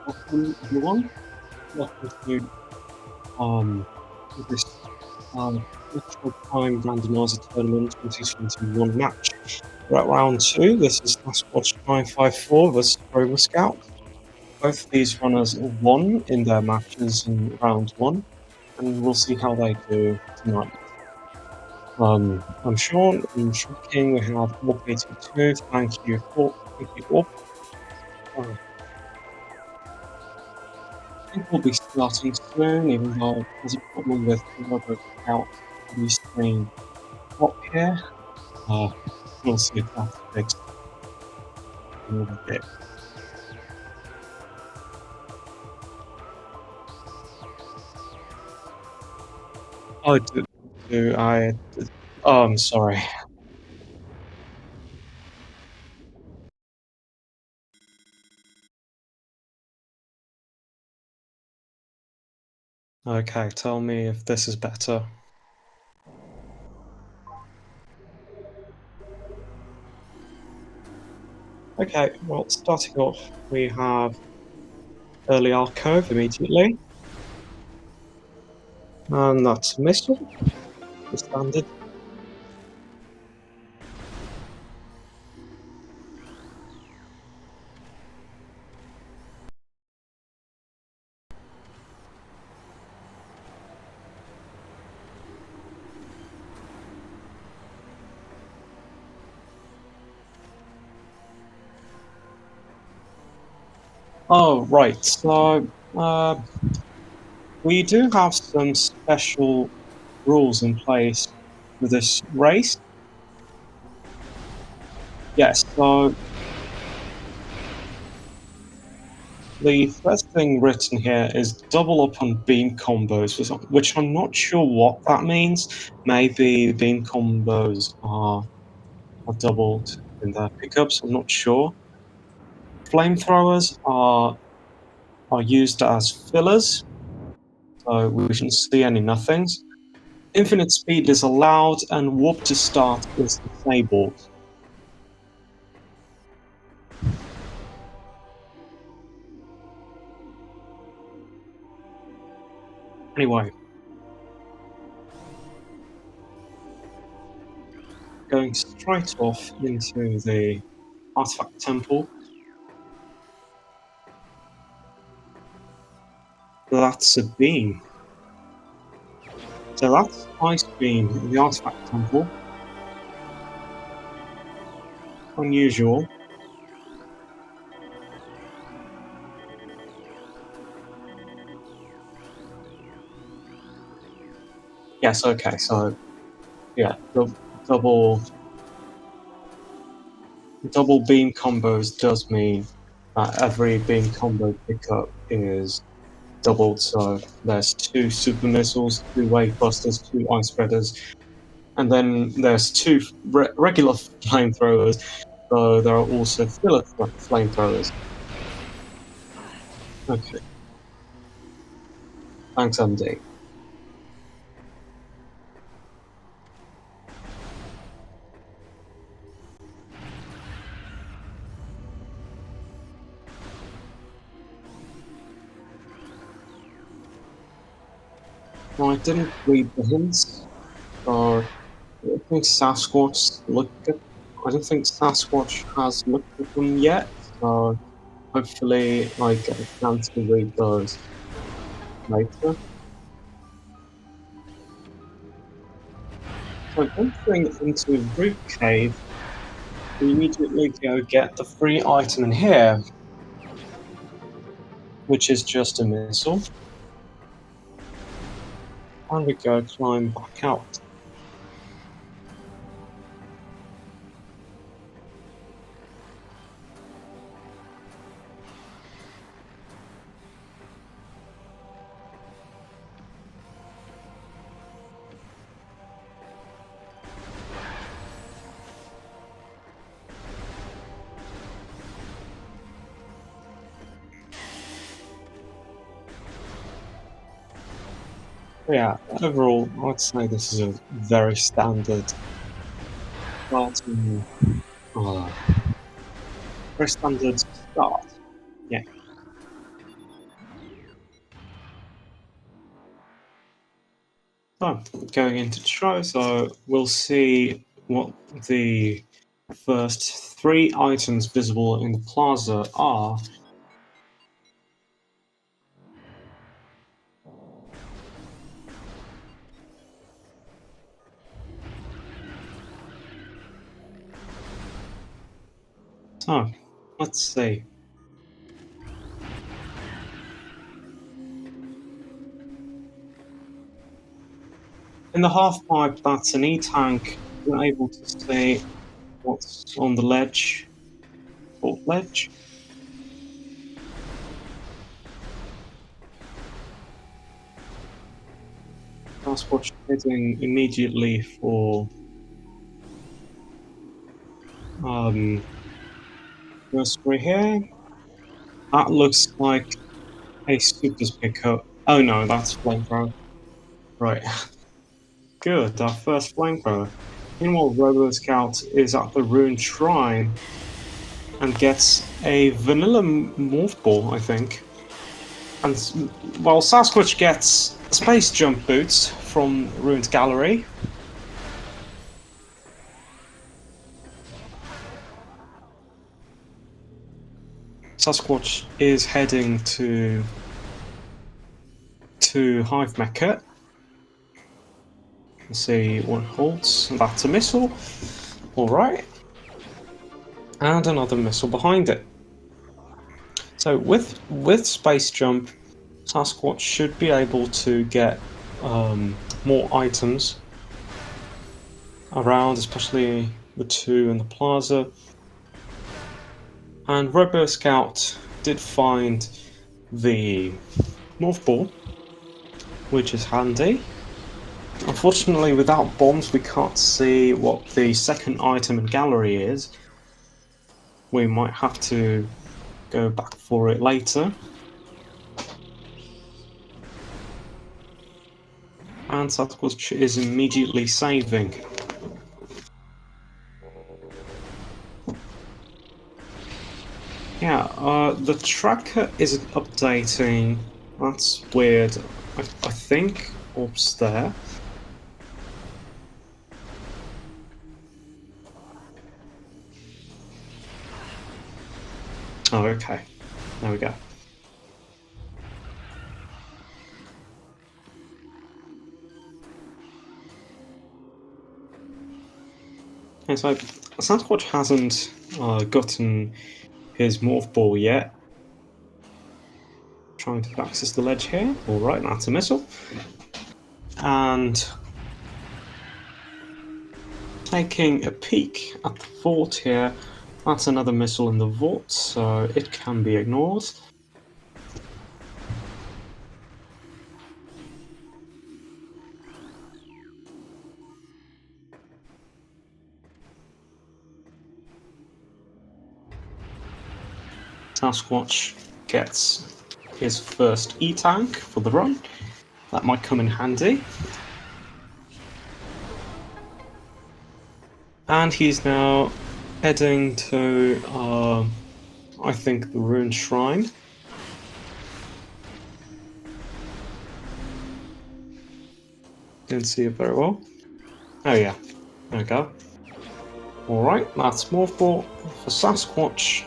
Welcome everyone. Welcome to this Metroid Prime Randomizer Tournament 2021 match. We're at round 2. This is Sasquatch954 versus roboscout. Both these runners won in their matches in round 1, and we'll see how they do tonight. I'm Sean, I'm King, we have Orb82, thank you all. I think we'll be starting soon, even though there's a problem with roboscout restream up here. We'll see if that's fixed in a little bit. Oh, I'm sorry. Okay, tell me if this is better. Okay, well, starting off, we have early alcove immediately. And that's a missile, the standard. Oh, right, so, we do have some special rules in place for this race. Yes, so the first thing written here is double up on beam combos, which I'm not sure what that means. Maybe beam combos are doubled in their pickups, I'm not sure. Flamethrowers are used as fillers, so we shouldn't see any nothings. Infinite speed is allowed, and warp to start is disabled. Anyway, going straight off into the artifact temple. That's a beam. So that's Ice Beam in the Artifact Temple. Unusual. Yes, okay, so yeah, double beam combos does mean that every beam combo pickup is doubled, so there's 2 super missiles, 2 wave busters, 2 ice spreaders, and then there's 2 regular flamethrowers, so there are also filler flamethrowers. Okay. Thanks, MD. Well, I didn't read the hints, or I don't think Sasquatch looked at. I don't think Sasquatch has looked at them yet, so hopefully I get a chance to read those later. So entering into Root Cave, we immediately go get the free item in here, which is just a missile. And we go climb back out. Yeah, overall, I'd say this is a very standard starting, very standard start. Yeah. So, going into the show, so we'll see what the first 3 items visible in the plaza are. So, let's see. In the half-pipe, that's an E-tank. You're able to see what's on the ledge. Or ledge? Sasquatch heading immediately for nursery here. That looks like a super pickup. Oh no, that's flamethrower. Right. Good, our first flamethrower. Meanwhile, roboscout is at the ruined shrine and gets a vanilla morph ball, I think. And while Sasquatch gets space jump boots from ruined gallery. Sasquatch is heading to Hive Mecha. Let's see what it holds. That's a missile. Alright. And another missile behind it. So with space jump, Sasquatch should be able to get more items around, especially the 2 in the plaza. And Robo Scout did find the morph ball, which is handy. Unfortunately, without bombs, we can't see what the second item in gallery is. We might have to go back for it later. And Sasquatch is immediately saving. Yeah, the tracker isn't updating. That's weird. I think orb's there. Oh, okay. There we go. Okay, so Sasquatch hasn't gotten his morph ball yet. Trying to access the ledge here. Alright, that's a missile. And taking a peek at the vault here, that's another missile in the vault, so it can be ignored. Sasquatch gets his first E-tank for the run. That might come in handy. And he's now heading to, I think, the ruined shrine. Didn't see it very well. Oh yeah, there we go. Alright, that's morph ball for Sasquatch.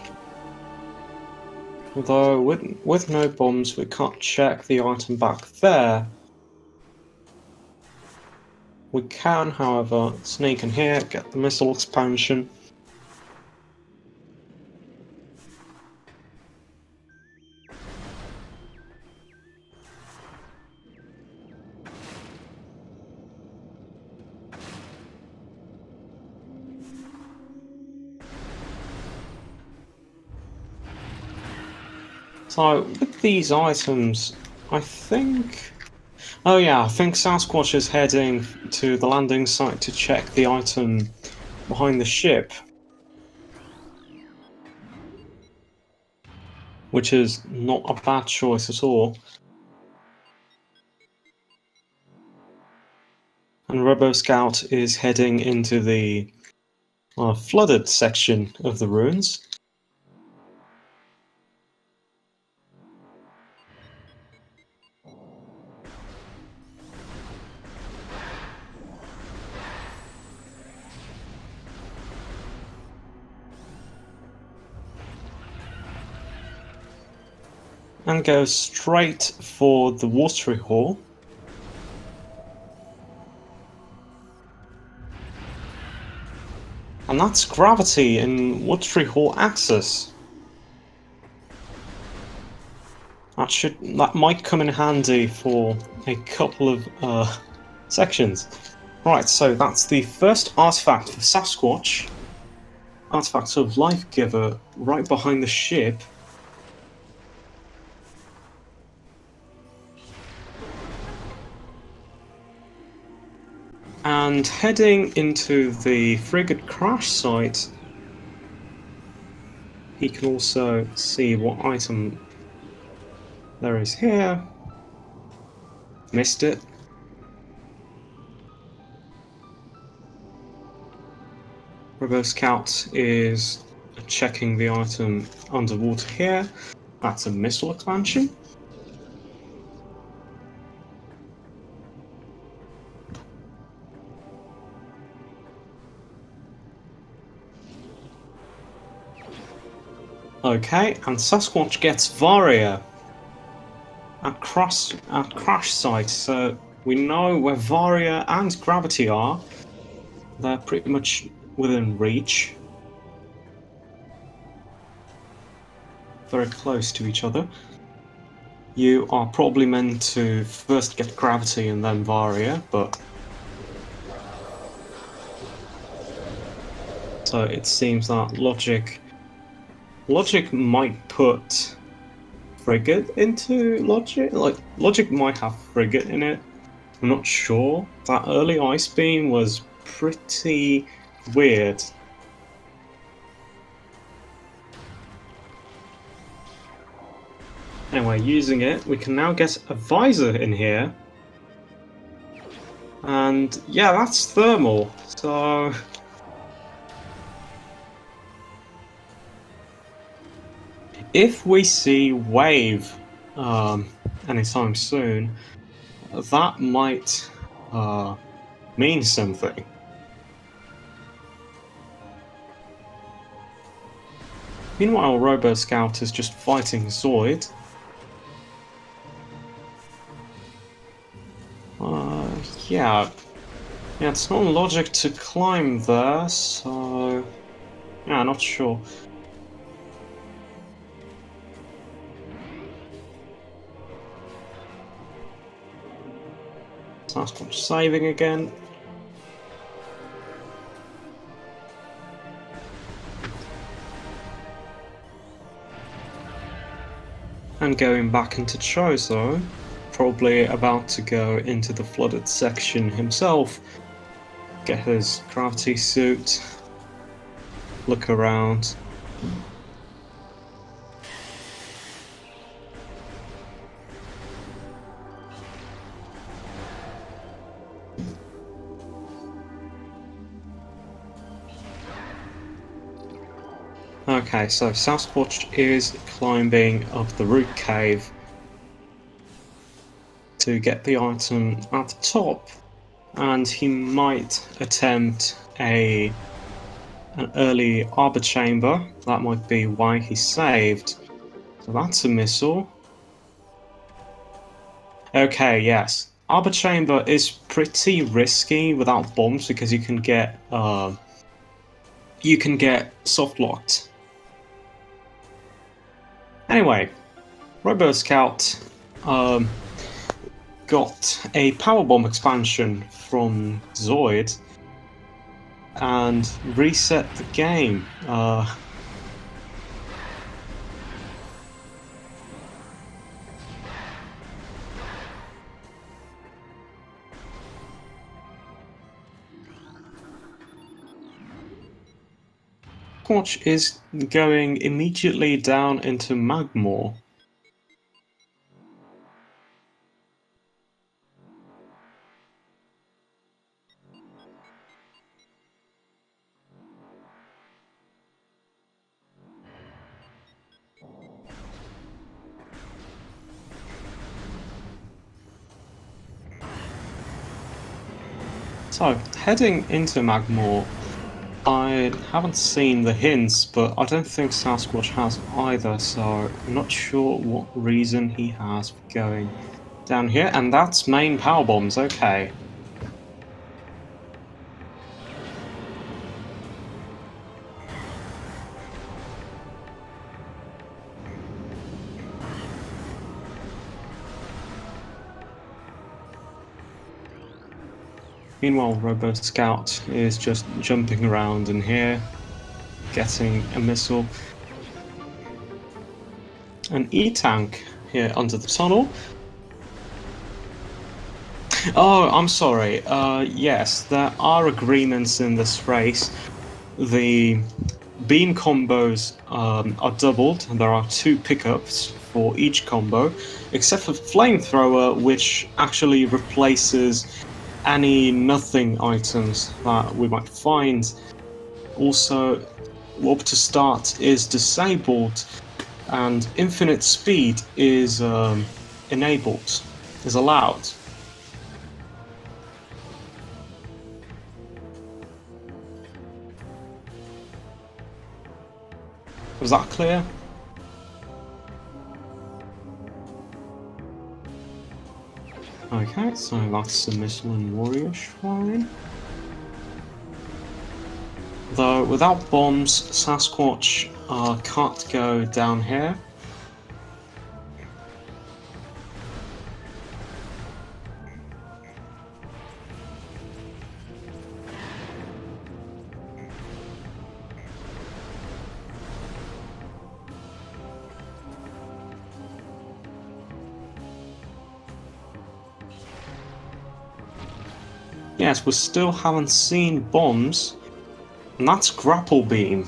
Although, with no bombs, we can't check the item back there. We can, however, sneak in here, get the missile expansion. So, with these items, I think... Oh yeah, I think Sasquatch is heading to the landing site to check the item behind the ship. Which is not a bad choice at all. And RoboScout is heading into the flooded section of the ruins. and go straight for the watery hole. And that's gravity in watery hole axis. That might come in handy for a couple of sections. Right, so that's the first artifact for Sasquatch. Artifact of Life Giver right behind the ship. And heading into the frigate crash site, he can also see what item there is here. Missed it. Roboscout is checking the item underwater here. That's a missile expansion. Okay, and Sasquatch gets Varia at crash site, so we know where Varia and Gravity are. They're pretty much within reach. Very close to each other. You are probably meant to first get Gravity and then Varia, but... So it seems that Logic might put Frigate into Logic? Like, Logic might have Frigate in it. I'm not sure. That early Ice Beam was pretty weird. Anyway, using it, we can now get a visor in here. And yeah, that's thermal, so... If we see Wave anytime soon, that might mean something. Meanwhile, Roboscout is just fighting Zoid. Yeah, it's not logic to climb there, so... Yeah, not sure. Sasquatch saving again. And going back into Chozo, probably about to go into the flooded section himself, get his gravity suit, look around. Okay, so Sasquatch is climbing up the root cave to get the item at the top, and he might attempt an early arbor chamber. That might be why he saved. So that's a missile. Okay, yes. Arbor chamber is pretty risky without bombs because you can get soft locked. Anyway, Roboscout got a power bomb expansion from Zoid and reset the game. Sasquatch is going immediately down into Magmore. So, heading into Magmore, I haven't seen the hints, but I don't think Sasquatch has either, so I'm not sure what reason he has for going down here. And that's main power bombs, okay. Meanwhile, roboscout is just jumping around in here, getting a missile. An E-tank here under the tunnel. Oh, I'm sorry. Yes, there are agreements in this race. The beam combos are doubled, and there are 2 pickups for each combo, except for flamethrower, which actually replaces any nothing items that we might find. Also, warp to start is disabled, and infinite speed is enabled, is allowed. Was that clear? Okay, so that's the Missile and Warrior Shrine. Though without bombs, Sasquatch can't go down here. Yes, we still haven't seen bombs, and that's grapple beam.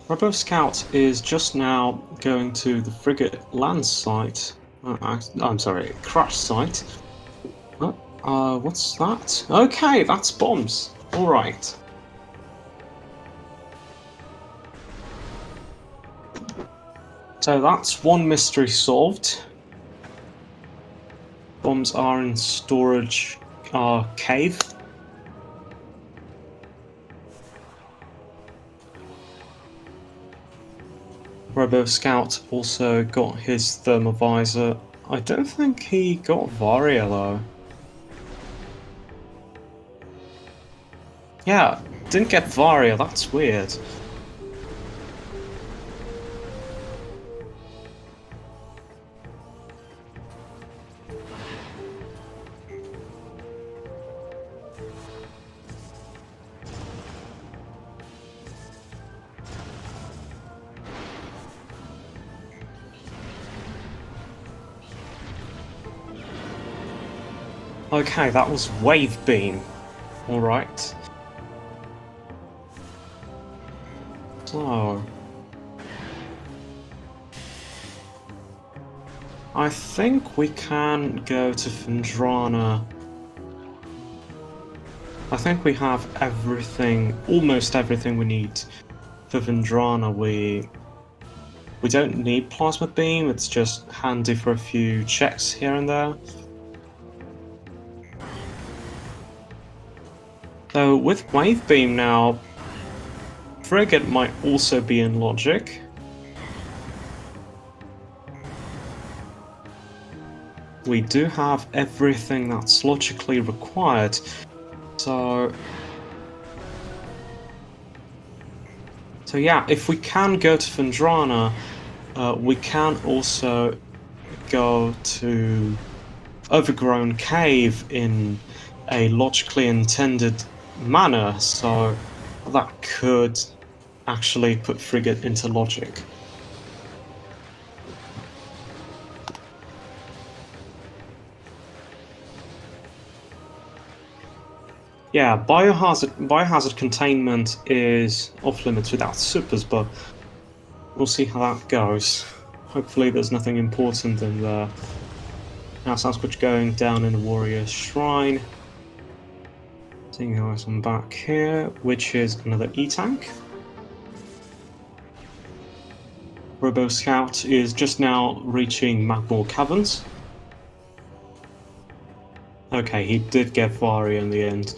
Roboscout is just now going to the frigate land site. I'm sorry, crash site. What's that? Okay, that's bombs. Alright. So that's one mystery solved. Bombs are in storage cave. Roboscout also got his thermovisor. I don't think he got Varia though. Yeah, didn't get Varia, that's weird. Okay, that was Wave Beam. Alright. So... I think we can go to Fendrana. I think we have everything, almost everything we need for Vendrana. We don't need Plasma Beam, it's just handy for a few checks here and there. So with Wave Beam now, Frigate might also be in logic. We do have everything that's logically required, so yeah, if we can go to Fendrana, we can also go to Overgrown Cave in a logically intended manner, so that could actually put Frigate into logic. Yeah, biohazard containment is off limits without supers, but we'll see how that goes. Hopefully there's nothing important in there. Now Sasquatch going down in the Warrior Shrine. Seeing how I'm back here, which is another E-tank. Roboscout is just now reaching Magmore Caverns. Okay, he did get Vari in the end.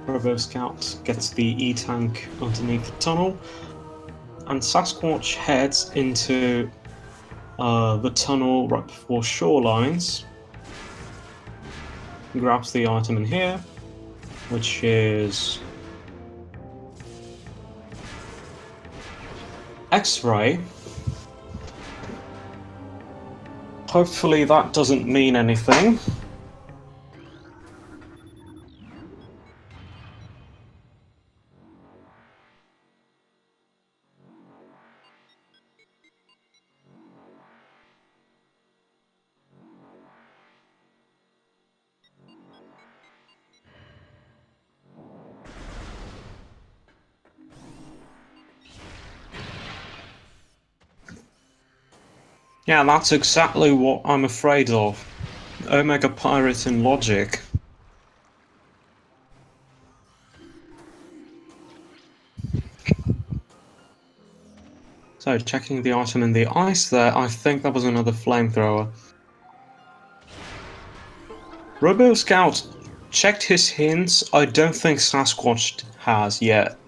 Roboscout gets the E-tank underneath the tunnel, and Sasquatch heads into the tunnel right before shorelines. Grabs the item in here, which is X-ray. Hopefully that doesn't mean anything. Yeah, that's exactly what I'm afraid of. Omega Pirate in logic. So, checking the item in the ice there, I think that was another flamethrower. Roboscout checked his hints. I don't think Sasquatch has yet.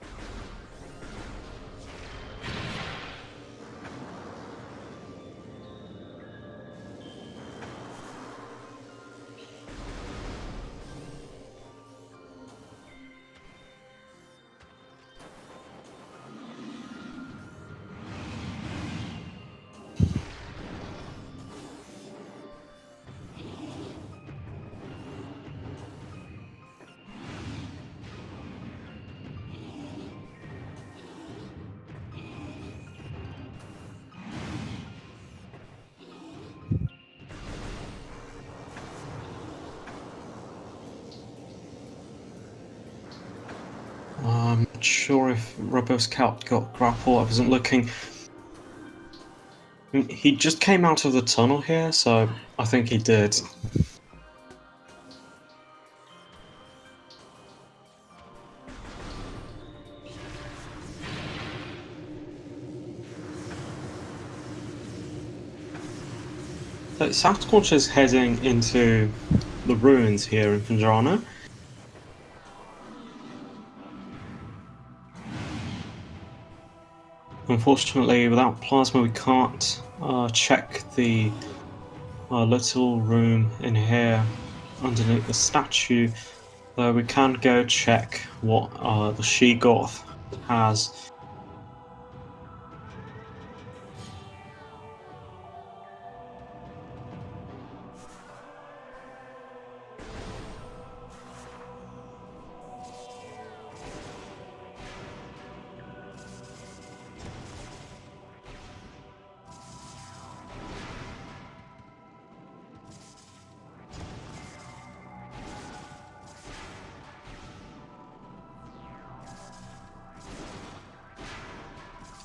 I'm not sure if Roboscout got grapple. I wasn't looking. He just came out of the tunnel here, so I think he did. So Sasquatch is heading into the ruins here in Pandrana. Unfortunately, without plasma, we can't check the little room in here underneath the statue, though we can go check what the she-goth has.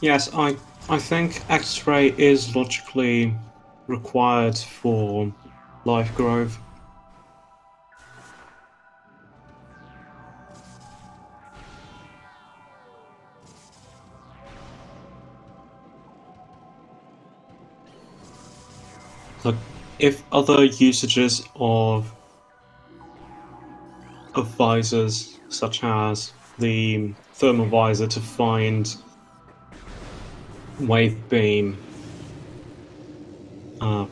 Yes, I think X-ray is logically required for life growth. Look, if other usages of visors, such as the thermal visor to find wave beam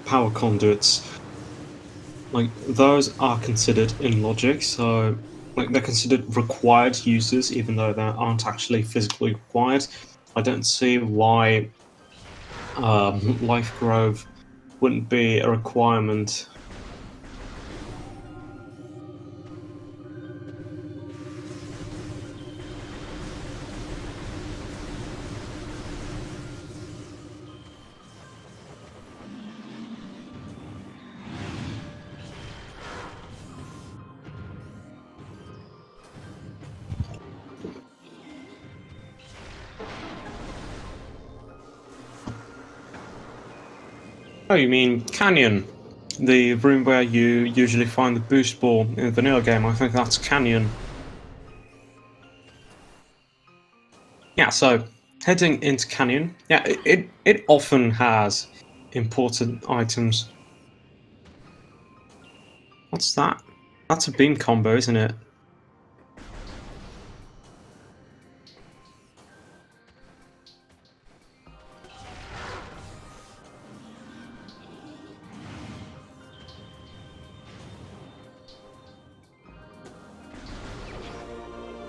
power conduits, like those are considered in logic, so like they're considered required uses even though they aren't actually physically required. I don't see why life growth wouldn't be a requirement. Oh, you mean Canyon? The room where you usually find the boost ball in the vanilla game. I think that's Canyon. Yeah, so heading into Canyon. Yeah, it often has important items. What's that? That's a beam combo, isn't it?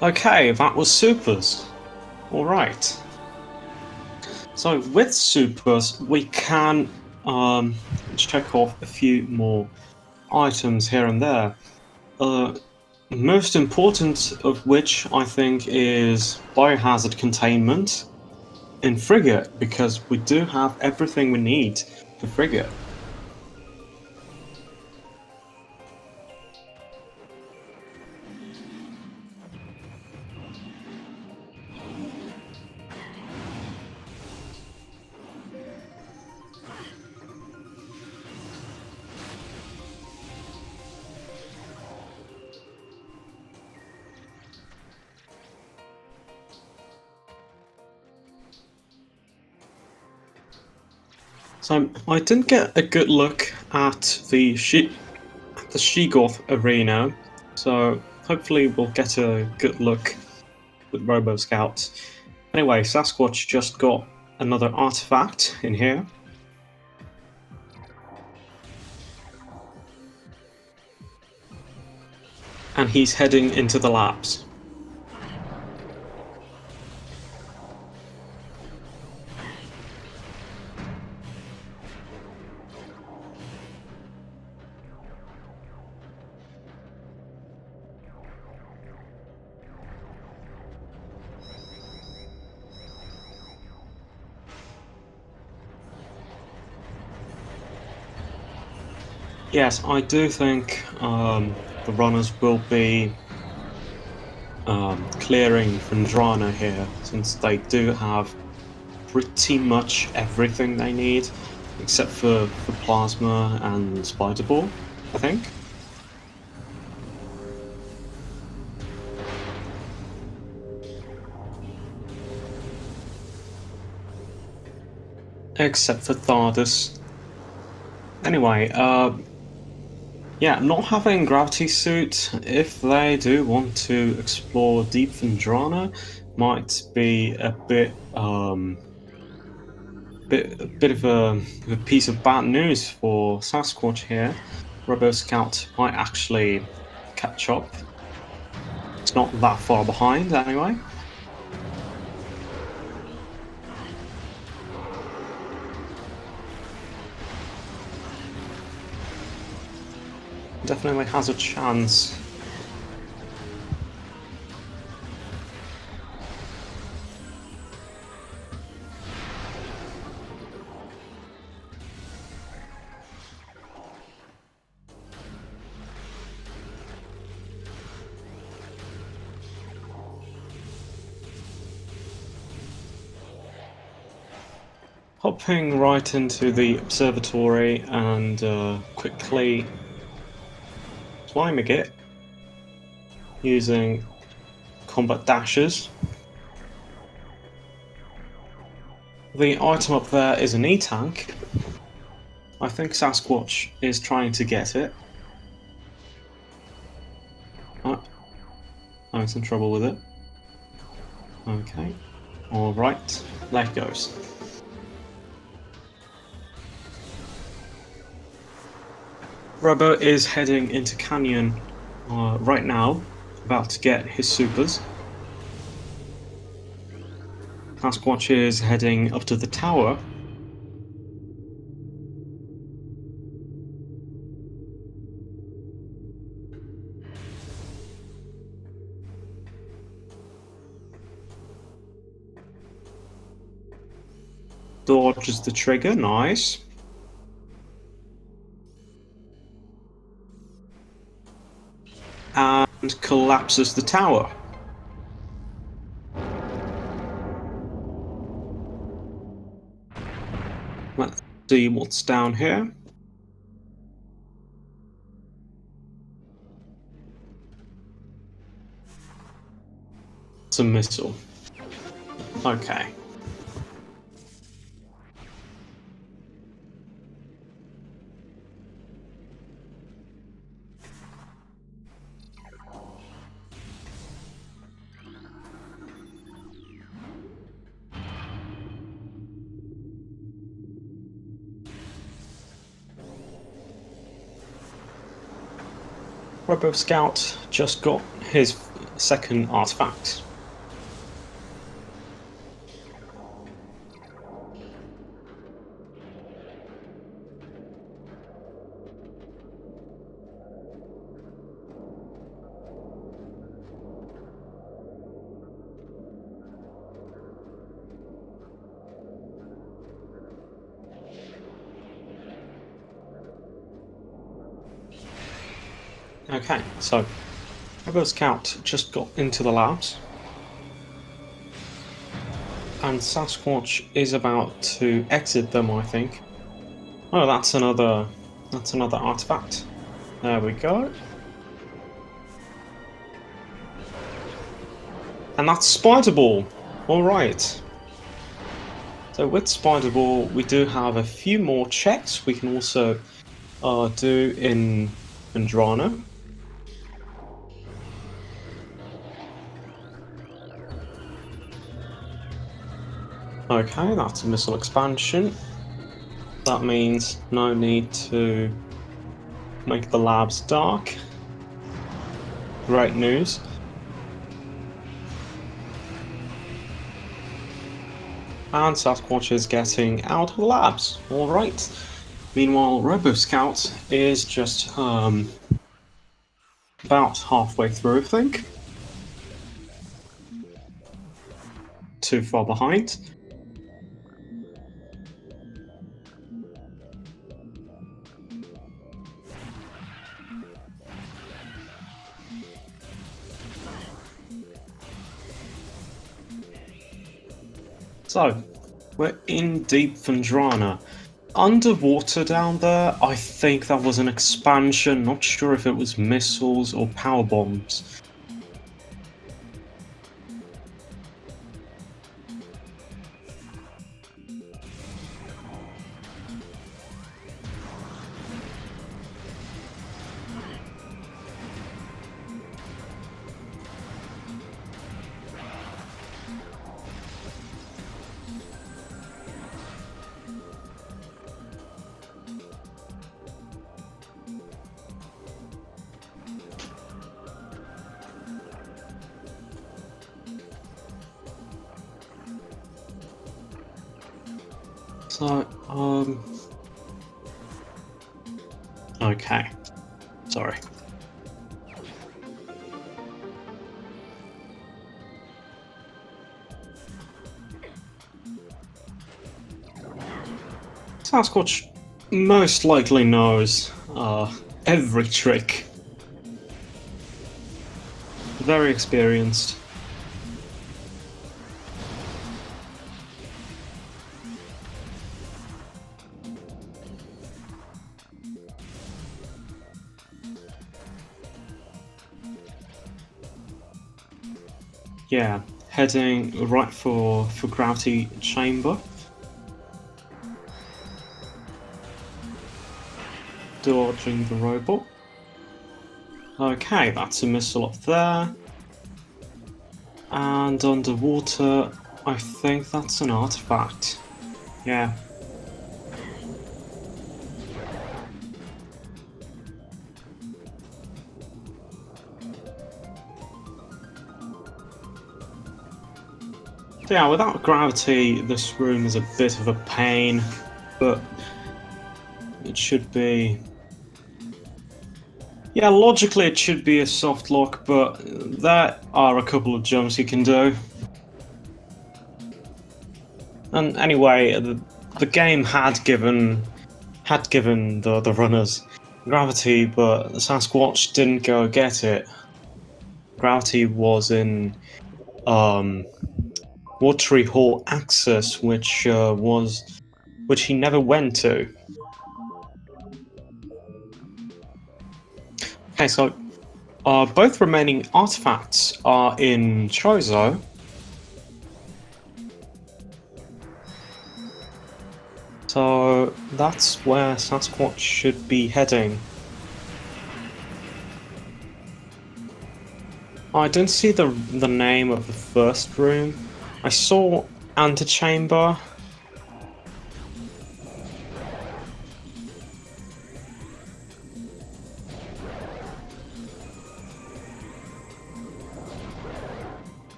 Okay, that was supers. Alright. So with supers, we can check off a few more items here and there. Most important of which I think is biohazard containment in frigate, because we do have everything we need for frigate. So I didn't get a good look at the Sheegoth arena, so hopefully we'll get a good look with roboscout. Anyway, Sasquatch just got another artifact in here. And he's heading into the labs. Yes, I do think the runners will be clearing Vendrana here, since they do have pretty much everything they need, except for Plasma and Spider Ball, I think. Except for Thardus. Anyway, yeah, not having Gravity Suit, if they do want to explore Deep Vendrana, might be a bit of a piece of bad news for Sasquatch here. Roboscout might actually catch up. It's not that far behind, anyway. Definitely has a chance. Hopping right into the observatory and quickly climbing it using combat dashes. The item up there is an E-tank. I think Sasquatch is trying to get it. Oh, I'm in some trouble with it. Okay. Alright, there it goes. Robo is heading into Canyon right now, about to get his supers. Sasquatch is heading up to the tower. Dodges the trigger, nice. And collapses the tower. See what's down here. It's a missile. Okay. Roboscout just got his second artifact. Okay, so Roboscout just got into the labs, and Sasquatch is about to exit them, I think. Oh, that's another artifact. There we go. And that's Spider Ball. All right. So with Spider Ball, we do have a few more checks we can also do in Rando. Okay, that's a missile expansion. That means no need to make the labs dark. Great news. And Sasquatch is getting out of the labs. Alright. Meanwhile, Roboscout is just about halfway through, I think. Too far behind. So, we're in deep Vendrana. Underwater down there, I think that was an expansion, not sure if it was missiles or power bombs. So, okay. Sorry. Sasquatch most likely knows every trick. Very experienced. Yeah, heading right for gravity chamber. Dodging the robot. Okay, that's a missile up there. And underwater, I think that's an artifact. Yeah. Yeah, without gravity, this room is a bit of a pain, but it should be... Yeah, logically it should be a soft lock, but there are a couple of jumps you can do. And anyway, the game had given the runners gravity, but Sasquatch didn't go get it. Gravity was in Watery Hall Access, which was which he never went to. Okay, so both remaining artifacts are in Chozo. So that's where Sasquatch should be heading. I didn't see the name of the first room. I saw antechamber.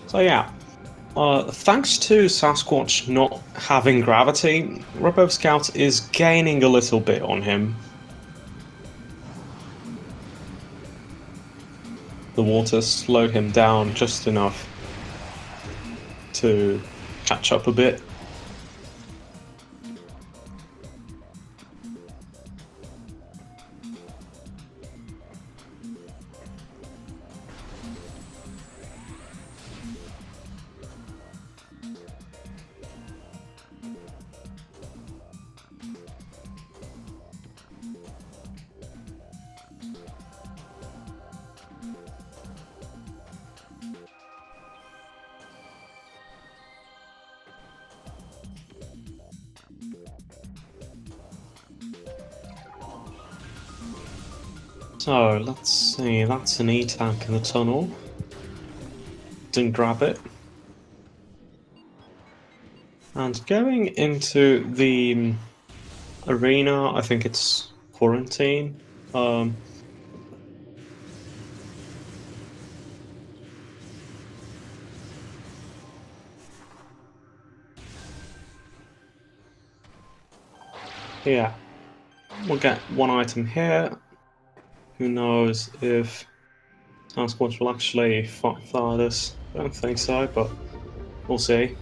So yeah, thanks to Sasquatch not having gravity, roboscout is gaining a little bit on him. The water slowed him down just enough to catch up a bit. So, let's see, that's an E-tank in the tunnel. Didn't grab it. And going into the arena, I think it's quarantine. Yeah, we'll get one item here. Who knows if Sasquatch will actually fire this? I don't think so, but we'll see.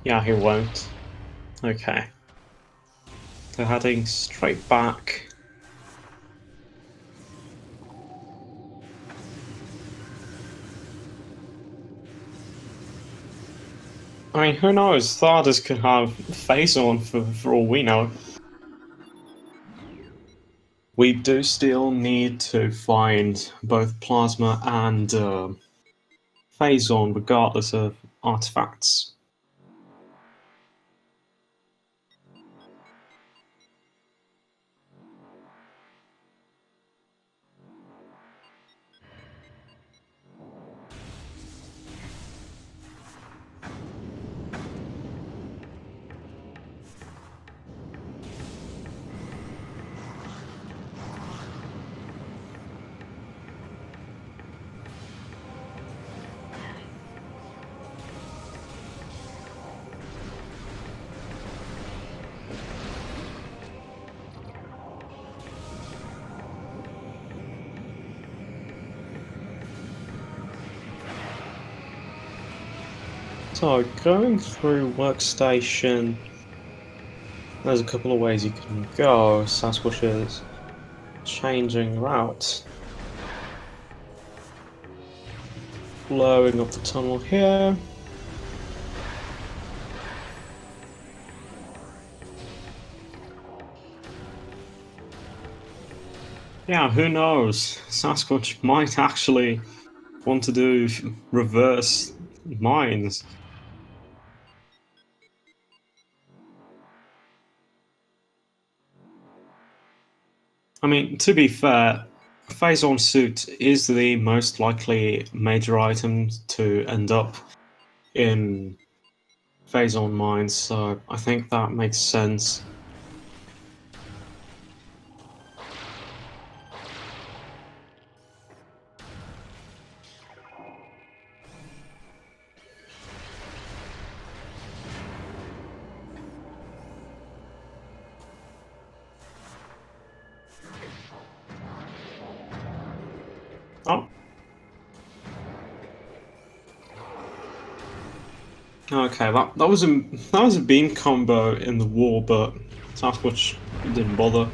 Yeah, he won't. Okay. They're heading straight back. I mean, who knows? Thardus could have face on for all we know. We do still need to find both plasma and phazon, regardless of artifacts. So, going through workstation, there's a couple of ways you can go. Sasquatch is changing route. Blowing up the tunnel here. Yeah, who knows? Sasquatch might actually want to do reverse mines. I mean, to be fair, phazon suit is the most likely major item to end up in phazon mines, so I think that makes sense. Oh. Okay, that was a beam combo in the wall, but Sasquatch didn't bother.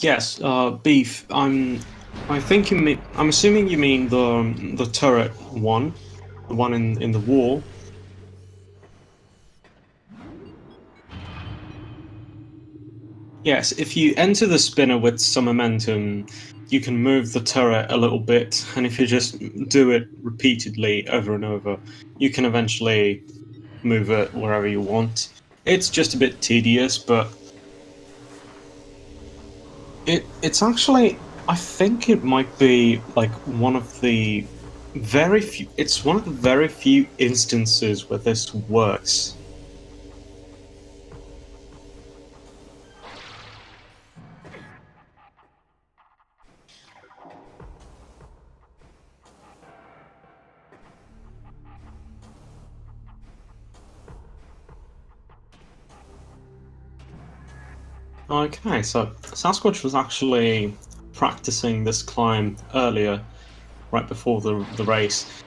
Yes, beef. I think you mean. I'm assuming you mean the turret one, the one in the wall. Yes, if you enter the spinner with some momentum, you can move the turret a little bit, and if you just do it repeatedly over and over, you can eventually move it wherever you want. It's just a bit tedious, but it's actually, I think it might be like one of the very few. It's one of the very few instances where this works. Okay, so Sasquatch was actually practicing this climb earlier, right before the race.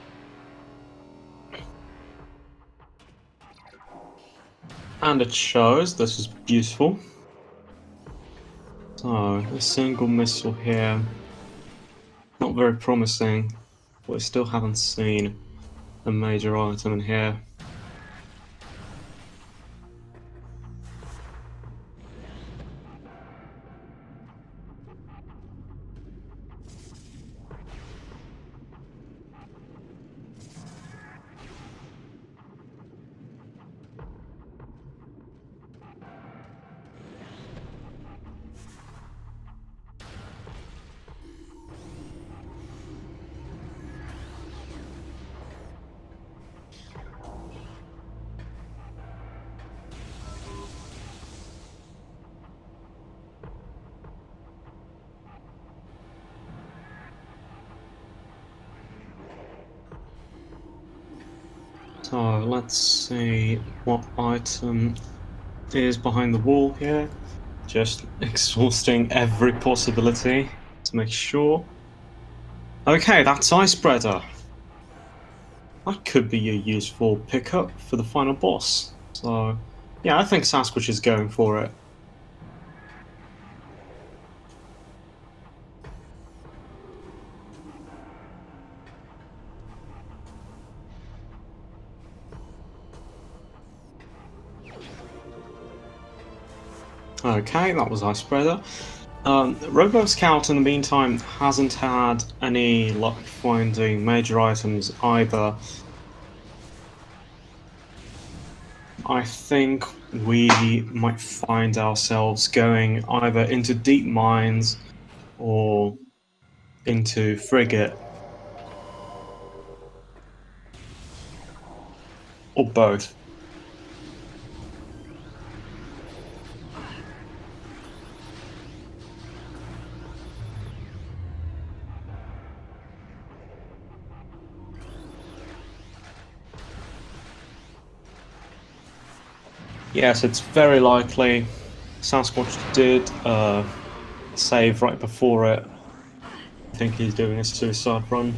And it shows. This is beautiful. So, a single missile here. Not very promising. We still haven't seen a major item in here. So, let's see what item is behind the wall here. Just exhausting every possibility to make sure. Okay, that's Ice Spreader. That could be a useful pickup for the final boss. So, yeah, I think Sasquatch is going for it. Okay, that was Ice Spreader. Roboscout, in the meantime, hasn't had any luck finding major items either. I think we might find ourselves going either into deep mines or into frigate, or both. Yes, it's very likely Sasquatch did save right before it. I think he's doing a suicide run.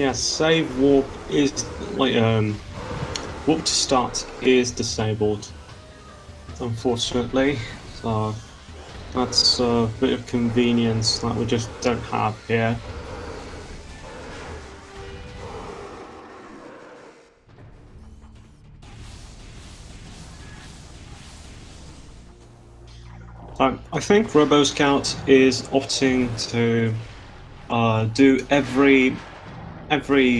Yeah, save warp is like warp to start is disabled, unfortunately. So that's a bit of convenience that we just don't have here. I think roboscout is opting to do every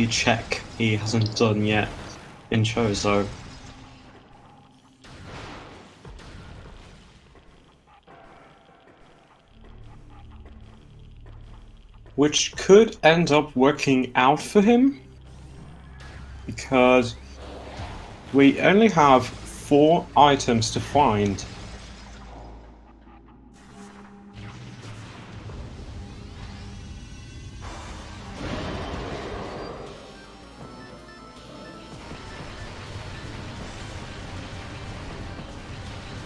check he hasn't done yet in Chozo. Which could end up working out for him, because we only have 4 items to find.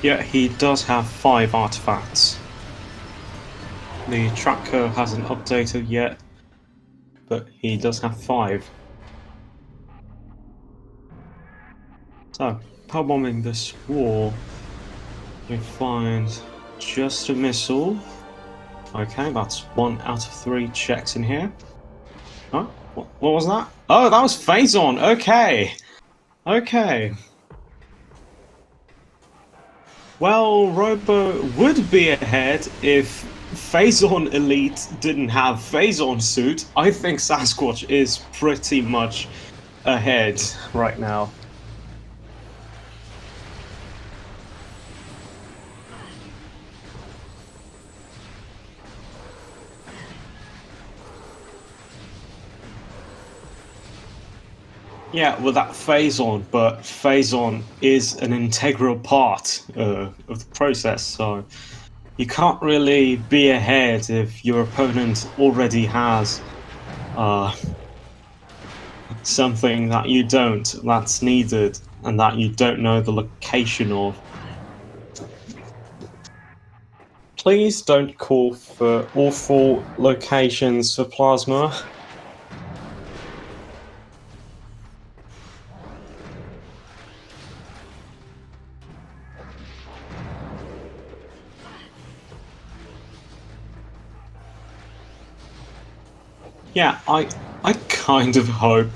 Yet he does have 5 artifacts. The tracker hasn't updated yet, but he does have 5. So, power bombing this wall, we find just a missile. Okay, that's 1 out of 3 checks in here. Huh? What was that? Oh, that was Phazon! Okay! Okay. Well, Robo would be ahead if Phazon Elite didn't have Phazon Suit. I think Sasquatch is pretty much ahead right now. Yeah, with that Phazon, but Phazon is an integral part of the process, so you can't really be ahead if your opponent already has something that you don't, that's needed, and that you don't know the location of. Please don't call for awful locations for plasma. Yeah, I kind of hope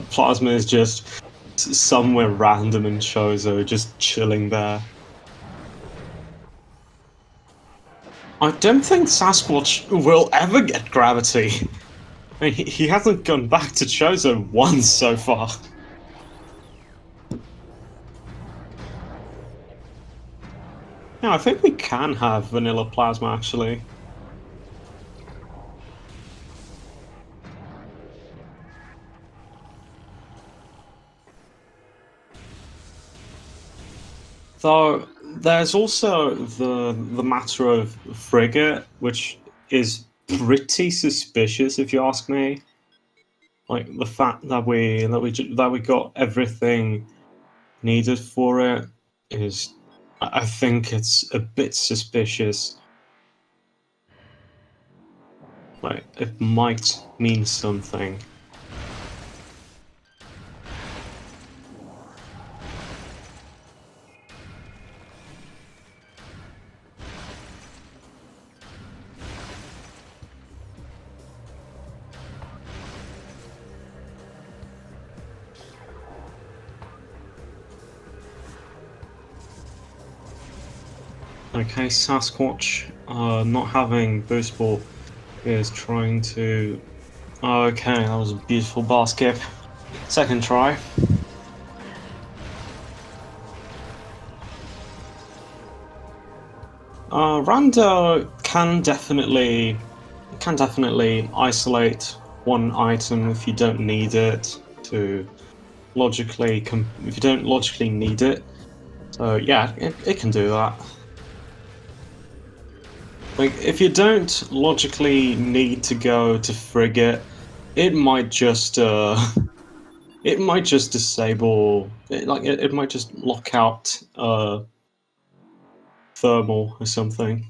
plasma is just somewhere random in Chozo, just chilling there. I don't think Sasquatch will ever get gravity. I mean, he hasn't gone back to Chozo once so far. Yeah, I think we can have vanilla plasma actually. Though there's also the matter of frigate, which is pretty suspicious if you ask me. Like the fact that we got everything needed for it is, I think it's a bit suspicious. Like it might mean something. Okay, Sasquatch, not having boost ball, is trying to. Okay, that was a beautiful bar skip. Second try. Rando can definitely isolate one item if you don't need it to if you don't logically need it. So yeah, it can do that. Like if you don't logically need to go to frigate, it might just it might just disable it might just lock out thermal or something.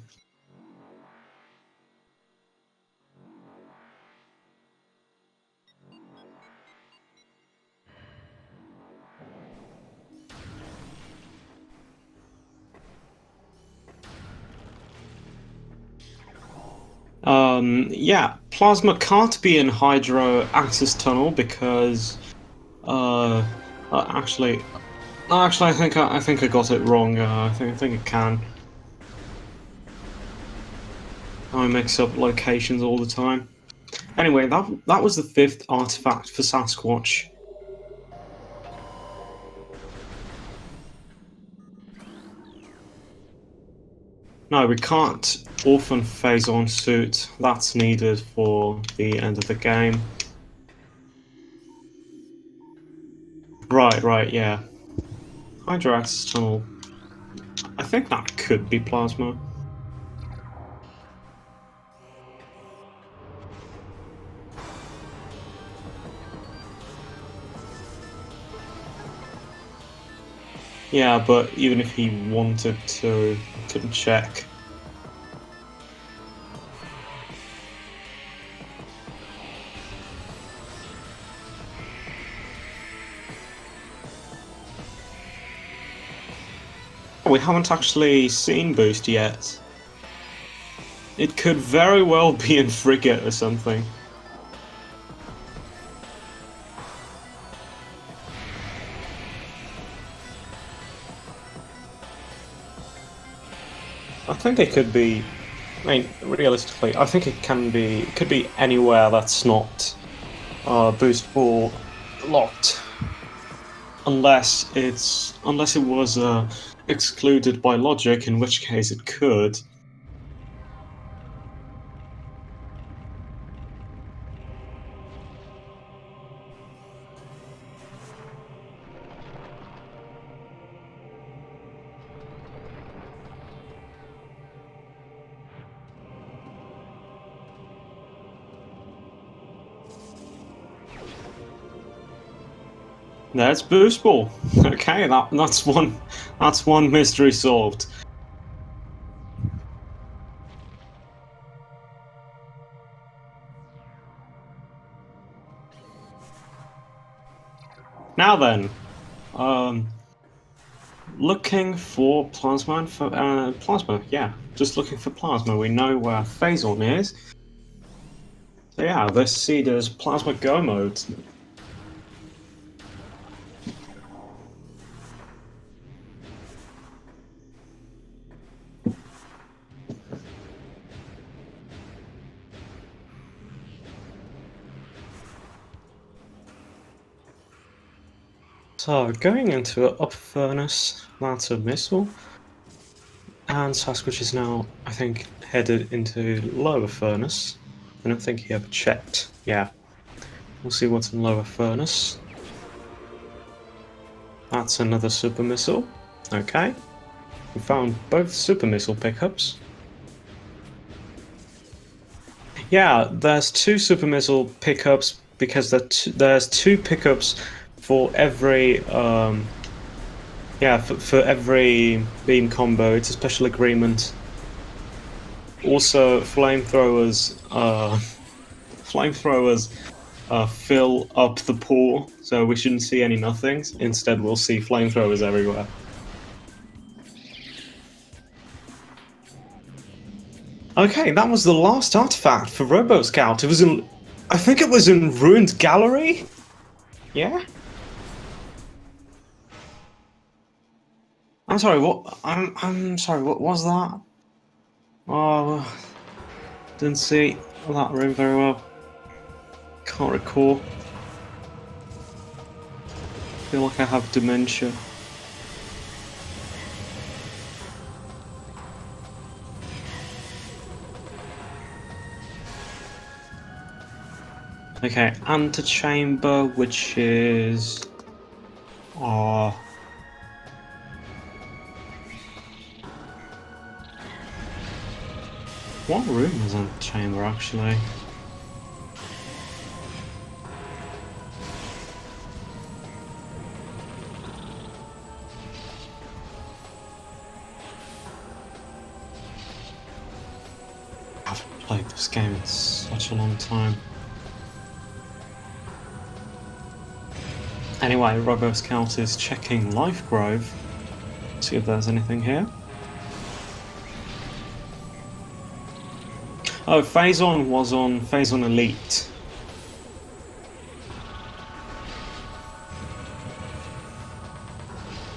Yeah, plasma can't be in Hydro Access Tunnel because, uh, actually, I think I got it wrong. I think it can. I mix up locations all the time. Anyway, that was the 5th artifact for Sasquatch. No, we can't orphan phase-on suit. That's needed for the end of the game. Right, yeah. Hydro Access Tunnel. I think that could be plasma. Yeah, but even if he wanted to, I couldn't check. We haven't actually seen Boost yet. It could very well be in Frigate or something. I think it could be. I mean, realistically, I think it can be. It could be anywhere that's not boost ball locked, unless it was excluded by logic, in which case it could. There's boost ball. Okay, that's one mystery solved. Now then, looking for plasma and for plasma. Yeah, just looking for plasma. We know where phase-on is. So yeah, this seed is plasma go mode. So, going into an upper furnace, that's a missile. And Sasquatch is now, I think, headed into lower furnace. I don't think he ever checked. Yeah. We'll see what's in lower furnace. That's another super missile. Okay. We found both super missile pickups. Yeah, there's 2 super missile pickups because there's 2 pickups for every for every beam combo. It's a special agreement. Also, flamethrowers fill up the pool, so we shouldn't see any nothings. Instead, we'll see flamethrowers everywhere. Okay, that was the last artifact for roboscout. It was in, I think it was in Ruined Gallery. Yeah. I'm sorry. What? I'm sorry. What was that? Oh, didn't see that room very well. Can't recall. Feel like I have dementia. Okay, antechamber, which is what room is antechamber actually? I haven't played this game in such a long time. Anyway, roboscout is checking Life Grove. See if there's anything here. Oh, Phazon was on Phazon Elite.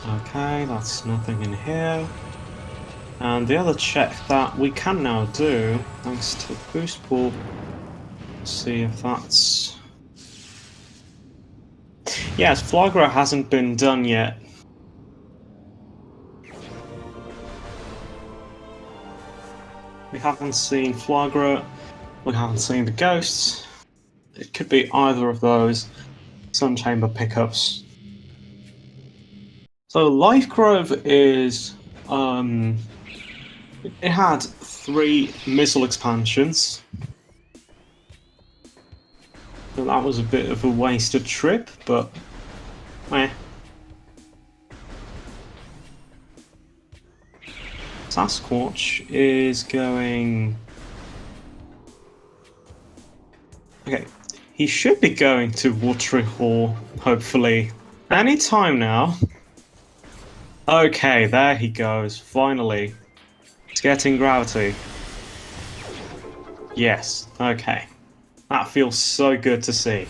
Okay, that's nothing in here. And the other check that we can now do, thanks to Boost Ball, see if that's... Yes, Flagra hasn't been done yet. We haven't seen Flagra, we haven't seen the ghosts. It could be either of those Sun Chamber pickups. So Life Grove is... it had 3 missile expansions. So that was a bit of a wasted trip, but... eh. Sasquatch is going... Okay, he should be going to Watering Hole, hopefully. Any time now. Okay, there he goes, finally. It's getting gravity. Yes, okay. That feels so good to see.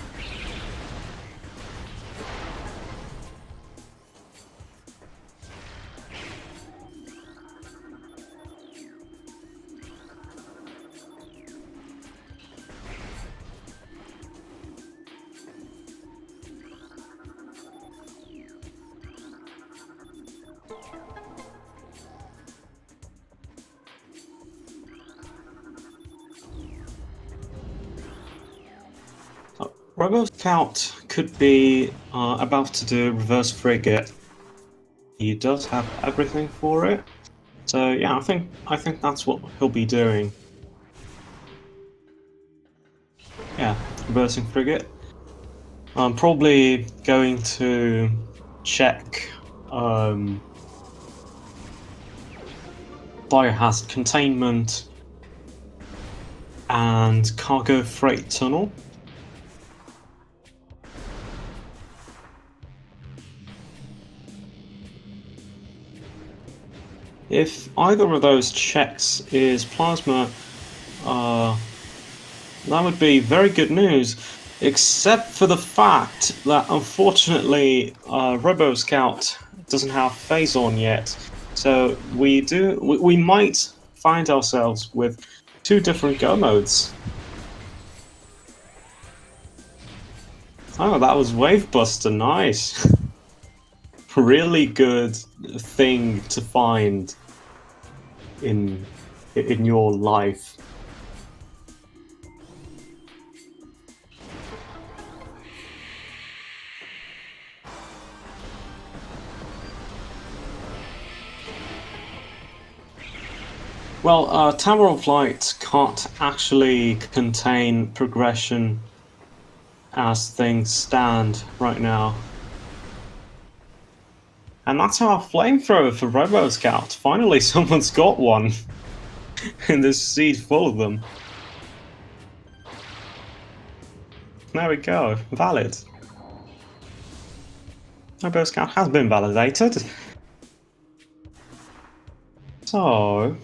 Roboscout could be about to do reverse frigate. He does have everything for it, so yeah, I think that's what he'll be doing. Yeah, reversing frigate. I'm probably going to check biohazard containment and cargo freight tunnel. If either of those checks is plasma, that would be very good news, except for the fact that unfortunately Roboscout doesn't have Phazon yet. So we might find ourselves with 2 different go modes. Oh, that was Wave Buster, nice. Really good thing to find in your life. Well, Tower of Light can't actually contain progression as things stand right now. And that's our flamethrower for Roboscout. Finally, someone's got one. And there's a seed full of them. There we go. Valid. Roboscout has been validated. So...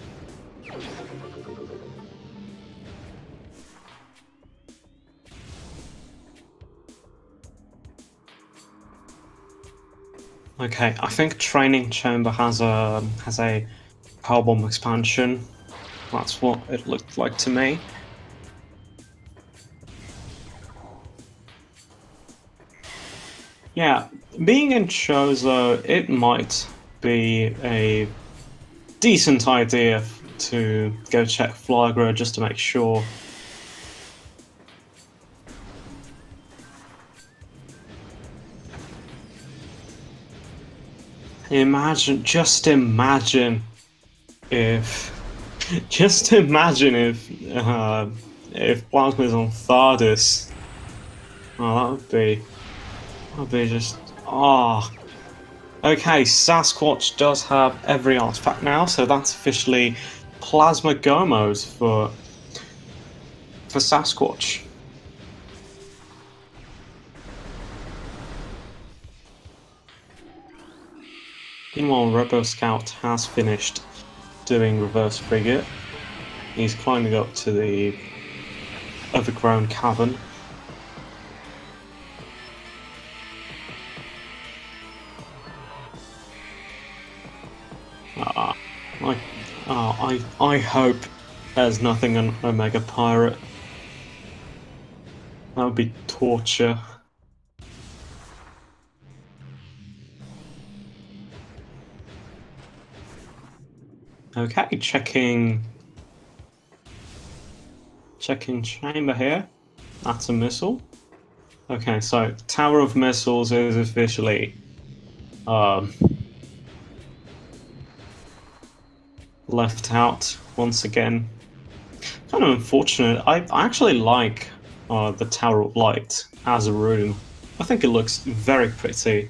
okay, I think Training Chamber has a power bomb expansion. That's what it looked like to me. Yeah, being in Chozo, it might be a decent idea to go check Flagra just to make sure. Just imagine if Plasma's on Thardis. Oh, that would be just, ah. Oh. Okay, Sasquatch does have every artifact now, so that's officially Plasma Gomos for Sasquatch. Meanwhile, Roboscout has finished doing reverse frigate. He's climbing up to the overgrown cavern. Ah, I, I hope there's nothing an Omega Pirate. That would be torture. Okay, checking chamber here. That's a missile. Okay, so Tower of Missiles is officially um, left out once again. Kind of unfortunate. I actually like the Tower of Light as a room. I think it looks very pretty.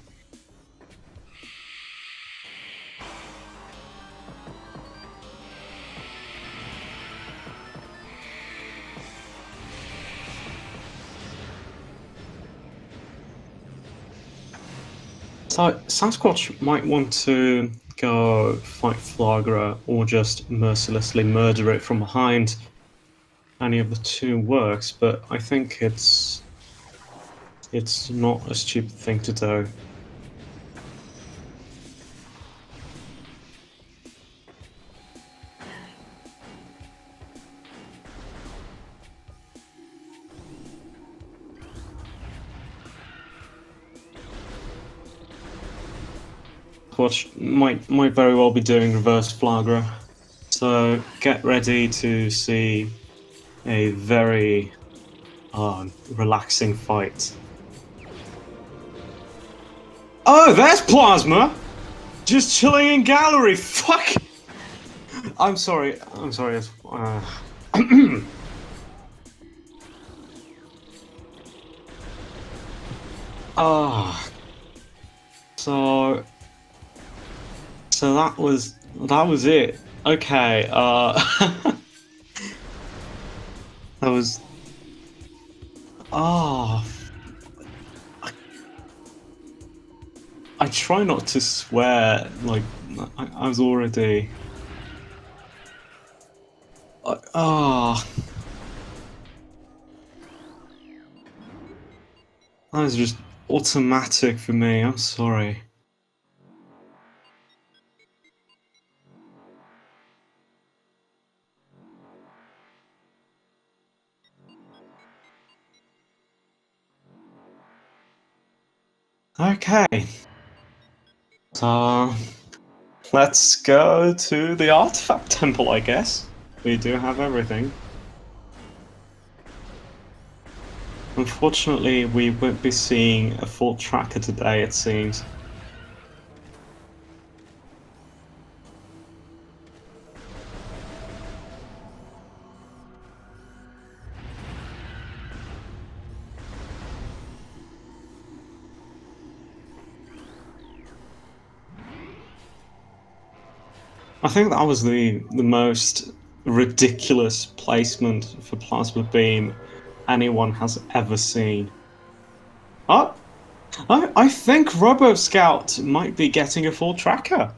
So Sasquatch might want to go fight Flagra or just mercilessly murder it from behind. Any of the two works, but I think it's not a stupid thing to do. Sasquatch might very well be doing reverse Flagra. So get ready to see a very relaxing fight. Oh, there's Plasma! Just chilling in gallery! Fuck! I'm sorry. Ah, so that was it. Okay, that was ah. I try not to swear. Like I was already. Ah, that was just automatic for me. I'm sorry. Okay, so let's go to the artifact temple. I guess we do have everything. Unfortunately, we won't be seeing a full tracker today. It seems. I think that was the most ridiculous placement for plasma beam anyone has ever seen. Oh, I think roboscout might be getting a full tracker.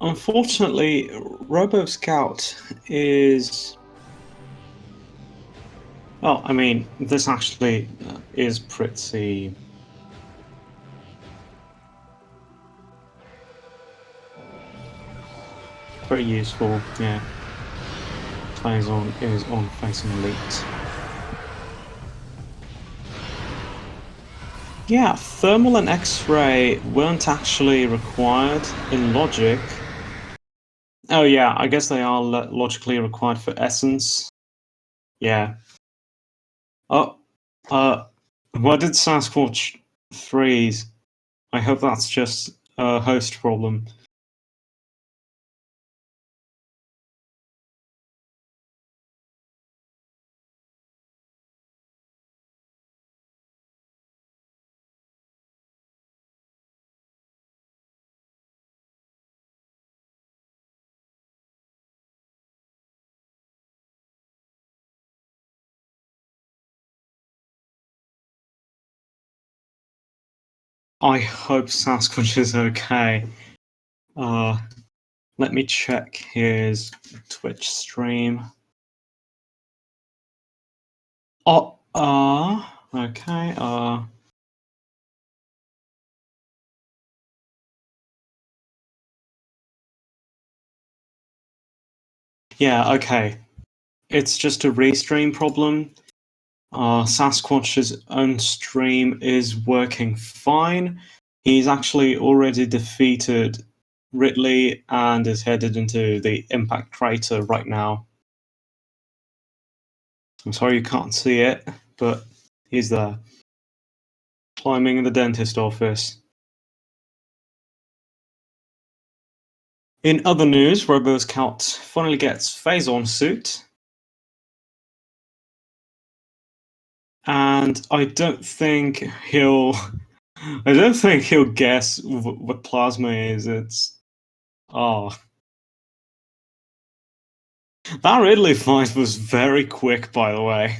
Unfortunately, roboscout is. Well, I mean, this actually is pretty. Pretty useful, yeah. Phase on is on facing elite. Yeah, thermal and X-ray weren't actually required in logic. Oh yeah, I guess they are logically required for essence. Yeah. Oh, why did Sasquatch freeze? I hope that's just a host problem. I hope Sasquatch is okay. Let me check his Twitch stream. Oh, okay, yeah, okay. It's just a restream problem. Sasquatch's own stream is working fine. He's actually already defeated Ridley and is headed into the impact crater right now. I'm sorry you can't see it, but he's there. Climbing in the dentist office. In other news, roboscout finally gets phase-on suit. And I don't think he'll guess what plasma is. It's that Ridley fight was very quick, by the way.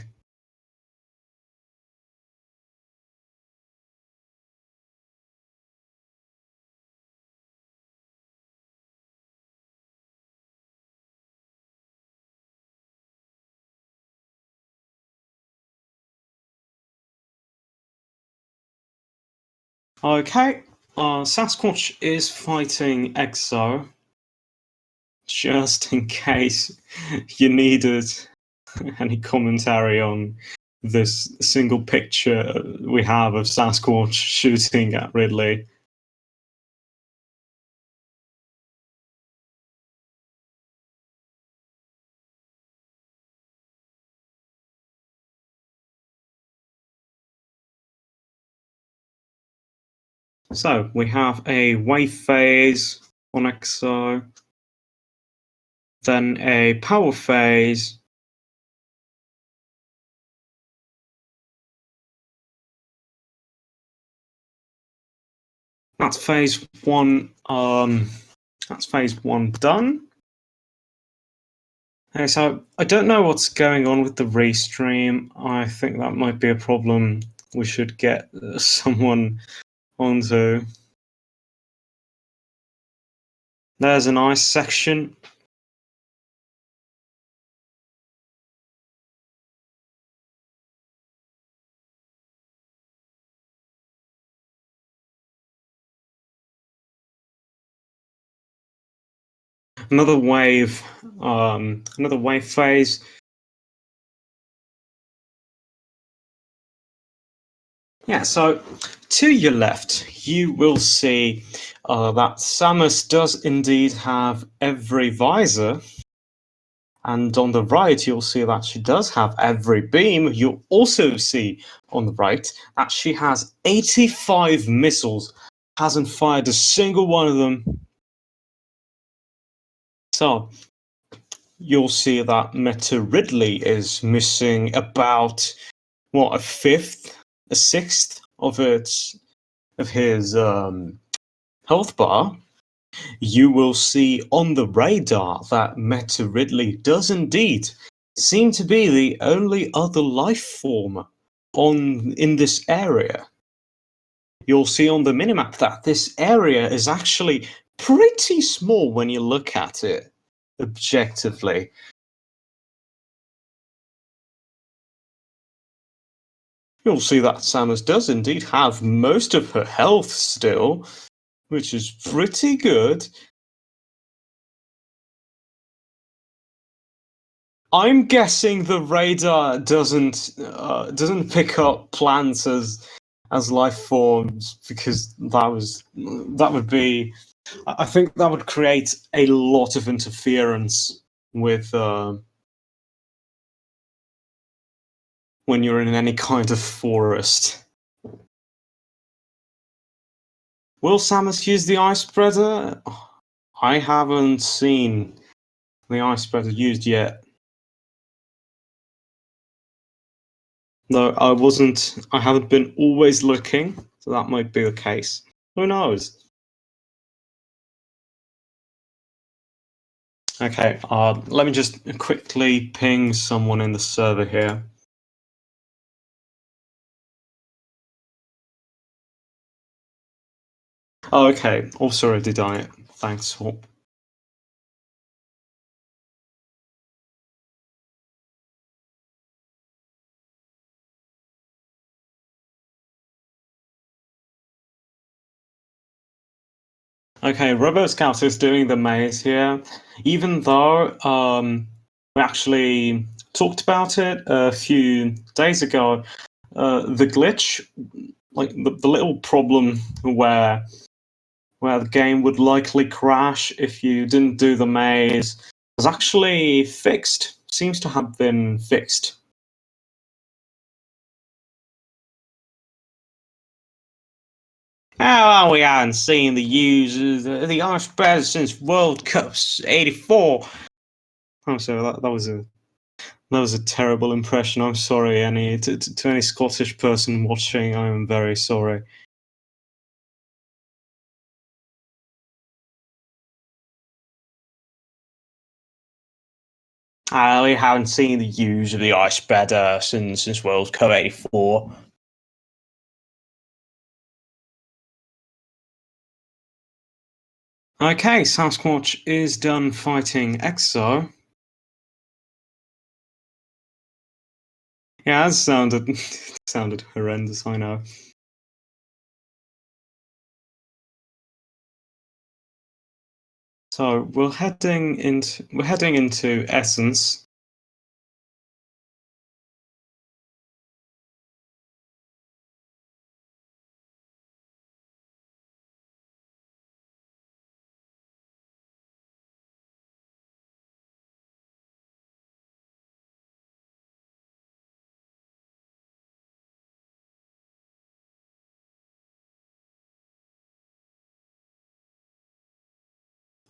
Okay, Sasquatch is fighting Exo, just in case you needed any commentary on this single picture we have of Sasquatch shooting at Ridley. So we have a wave phase on Exo, then a power phase, that's phase one. That's phase one done. Okay, so I don't know what's going on with the restream. I think that might be a problem we should get someone onto. There's an ice section. Another wave phase. Yeah, so to your left, you will see that Samus does indeed have every visor. And on the right, you'll see that she does have every beam. You'll also see on the right that she has 85 missiles, hasn't fired a single one of them. So you'll see that Meta Ridley is missing about a fifth, a sixth of his health bar. You will see on the radar that Meta Ridley does indeed seem to be the only other life form in this area. You'll see on the minimap that this area is actually pretty small when you look at it objectively. You'll see that Samus does indeed have most of her health still, which is pretty good. I'm guessing the radar doesn't pick up plants as life forms, because that would be, I think that would create a lot of interference with when you're in any kind of forest. Will Samus use the ice spreader? I haven't seen the ice spreader used yet. No, I haven't been always looking, so that might be the case. Who knows? Okay, let me just quickly ping someone in the server here. Oh, okay. Also already done it. Thanks, Hop. Okay, roboscout is doing the maze here, even though we actually talked about it a few days ago. The glitch, like the little problem where the game would likely crash if you didn't do the maze, was actually fixed. Seems to have been fixed. How we haven't seen the users, the Irish bears since World Cups '84. I'm sorry, that was a terrible impression. I'm sorry, any to any Scottish person watching. I am very sorry. We haven't seen the use of the ice better since World Cup '84. Okay, Sasquatch is done fighting Exo. Yeah, that sounded horrendous. I know. So we're heading into Essence.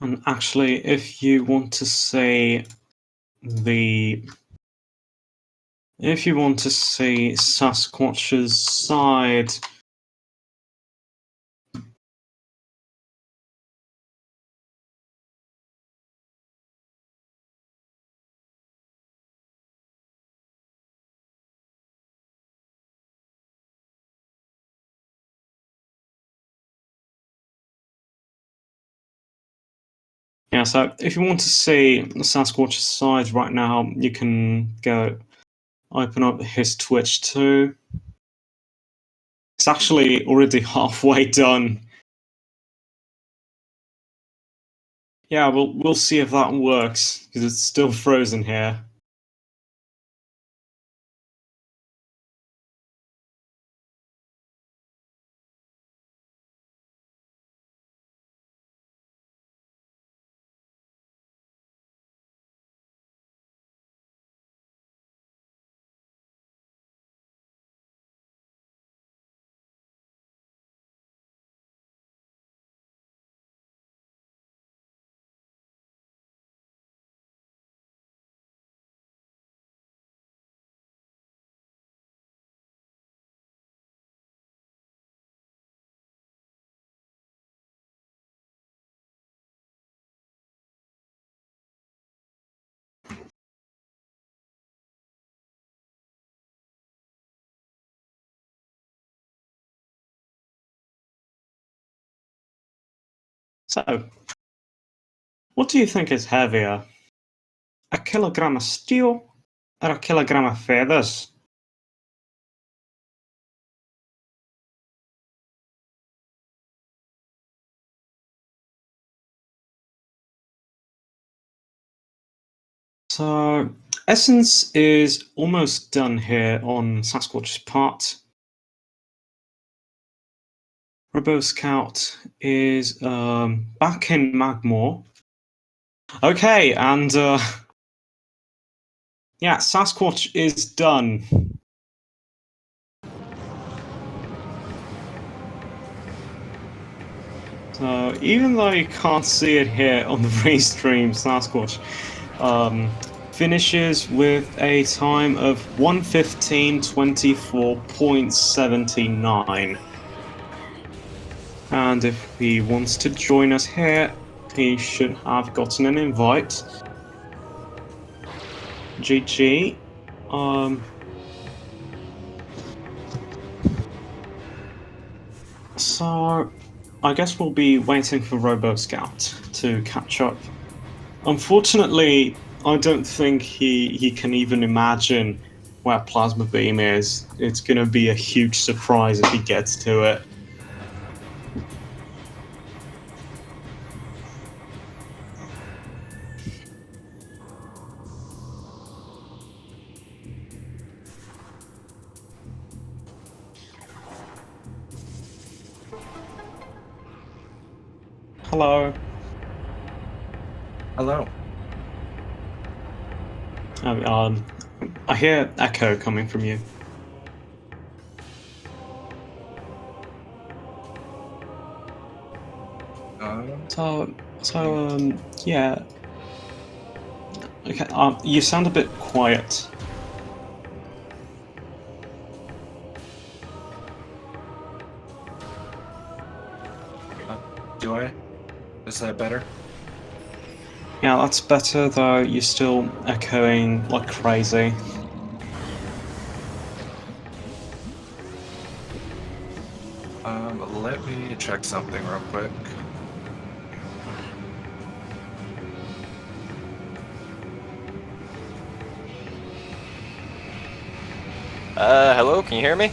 And actually, the if you want to see Sasquatch's side, yeah. So if you want to see Sasquatch's side right now, you can go open up his Twitch too. It's actually already halfway done. Yeah, we'll see if that works because it's still frozen here. So, what do you think is heavier, a kilogram of steel or a kilogram of feathers? So, Essence is almost done here on Sasquatch's part. Roboscout is back in Magmore. Okay, and yeah, Sasquatch is done. So even though you can't see it here on the restream, Sasquatch finishes with a time of 1:15:24.79. And if he wants to join us here, he should have gotten an invite. GG. So I guess we'll be waiting for roboscout to catch up. Unfortunately, I don't think he can even imagine where plasma beam is. It's gonna be a huge surprise if he gets to it. Hello. Hello. I hear echo coming from you. Yeah. Okay. You sound a bit quiet. Do I? Is that better? Yeah, that's better, though you're still echoing like crazy. Let me check something real quick. Hello, can you hear me?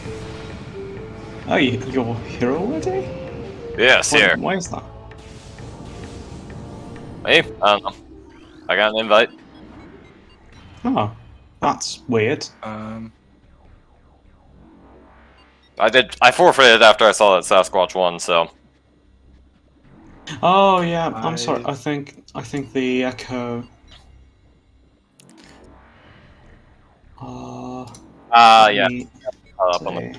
Oh, you're here already? Yes, here. Why is that? Hey, I don't know. I got an invite. Oh, that's weird. I forfeited after I saw that Sasquatch won, so. Oh yeah, I'm sorry. I think the echo. Yeah. Up on See.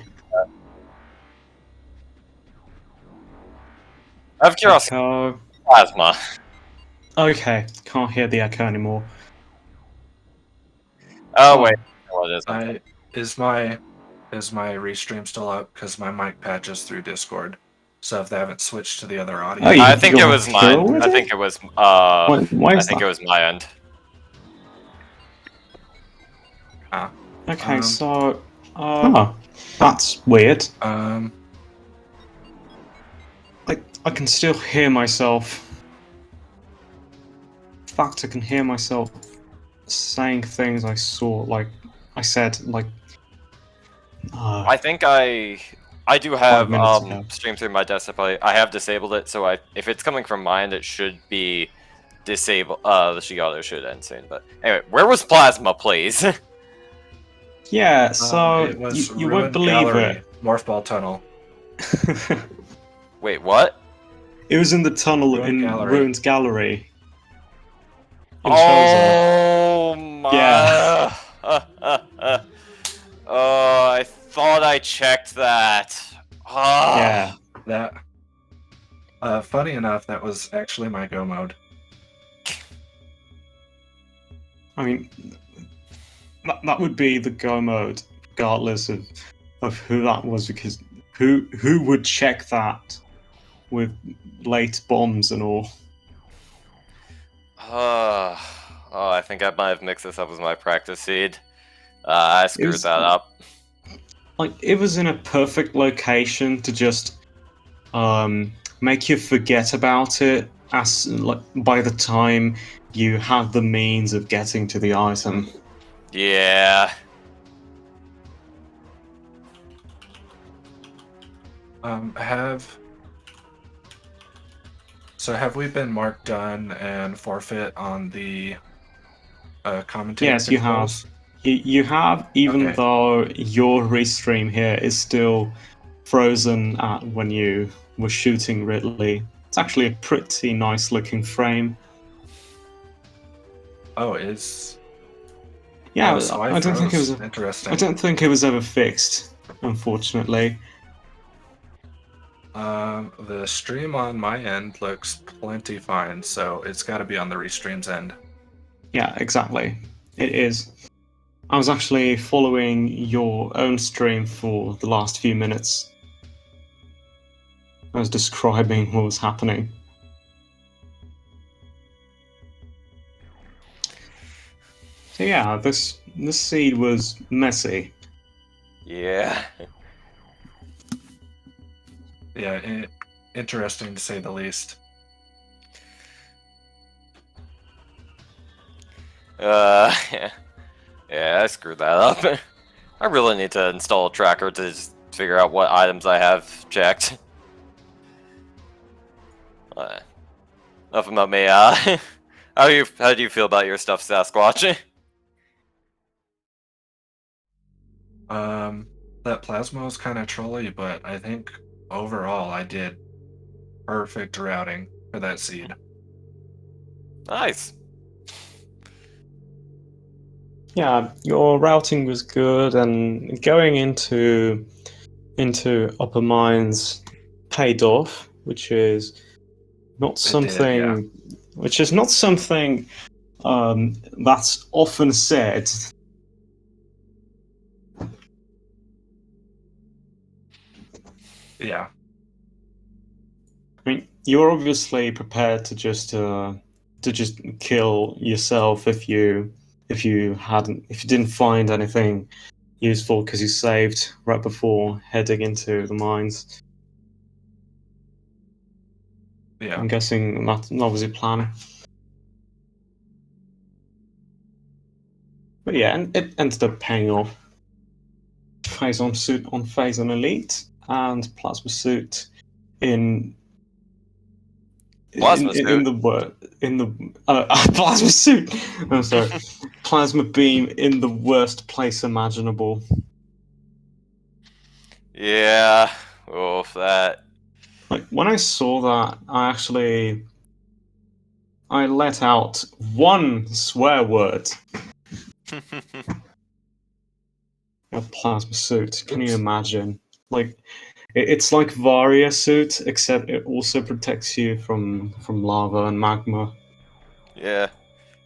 I have curiosity. Echo. Plasma. Okay, can't hear the echo anymore. Oh wait, no, it isn't. Is my restream still up? Because my mic patches through Discord. So if they haven't switched to the other audio, Oh, I think it you're was here mine. already? I think it was. Why I is think that? it was my end. Okay, so. That's weird. I can still hear myself. In fact, I can hear myself saying things I saw, like I said, like. I think I do 5 have minutes ago. stream through my desktop. I have disabled it, so if it's coming from mine, it should be disabled. The Shigato should end soon. But anyway, where was Plasma, please? Yeah, so it was you won't Ruined believe Gallery, Morphball Tunnel. it. Wait, what? It was in the tunnel Ruined in Gallery. Ruined Gallery. In Oh my! Yeah. Oh, I thought I checked that. Yeah. That. Funny enough, that was actually my go mode. I mean, that would be the go mode, regardless of who that was, because who would check that with late bombs and all? Oh, I think I might have mixed this up with my practice seed. I screwed that up. Like, it was in a perfect location to just make you forget about it as like by the time you have the means of getting to the item. Yeah. Have we been marked done and forfeit on the commentator Yes, you have. controls? You have, even Okay. though your restream here is still frozen at when you were shooting Ridley. It's actually a pretty nice looking frame. Oh, it's. Yeah, Oh, so I don't think it was. Interesting. I don't think it was ever fixed, unfortunately. The stream on my end looks plenty fine, so it's got to be on the restream's end. Yeah, exactly. It is. I was actually following your own stream for the last few minutes. I was describing what was happening. So yeah, this seed was messy. Yeah. Yeah, interesting to say the least. Yeah. Yeah, I screwed that up. I really need to install a tracker to just figure out what items I have checked. Enough about me. How do you feel about your stuff, Sasquatch? That plasma was kind of trolly, but I think overall I did perfect routing for that seed. Nice. Yeah, your routing was good, and going into upper mines paid off, which is not something that's often said. Yeah. I mean, you're obviously prepared to just kill yourself if you didn't find anything useful because you saved right before heading into the mines. Yeah. I'm guessing that was your plan. But yeah, and it ended up paying off. Phazon suit on Phazon Elite and plasma suit in Plasma suit. in the plasma suit. I'm sorry, plasma beam in the worst place imaginable. Yeah. Oof, that. Like when I saw that, I let out one swear word. A plasma suit. Can you imagine? Like it's like Varia suit, except it also protects you from lava and magma. Yeah.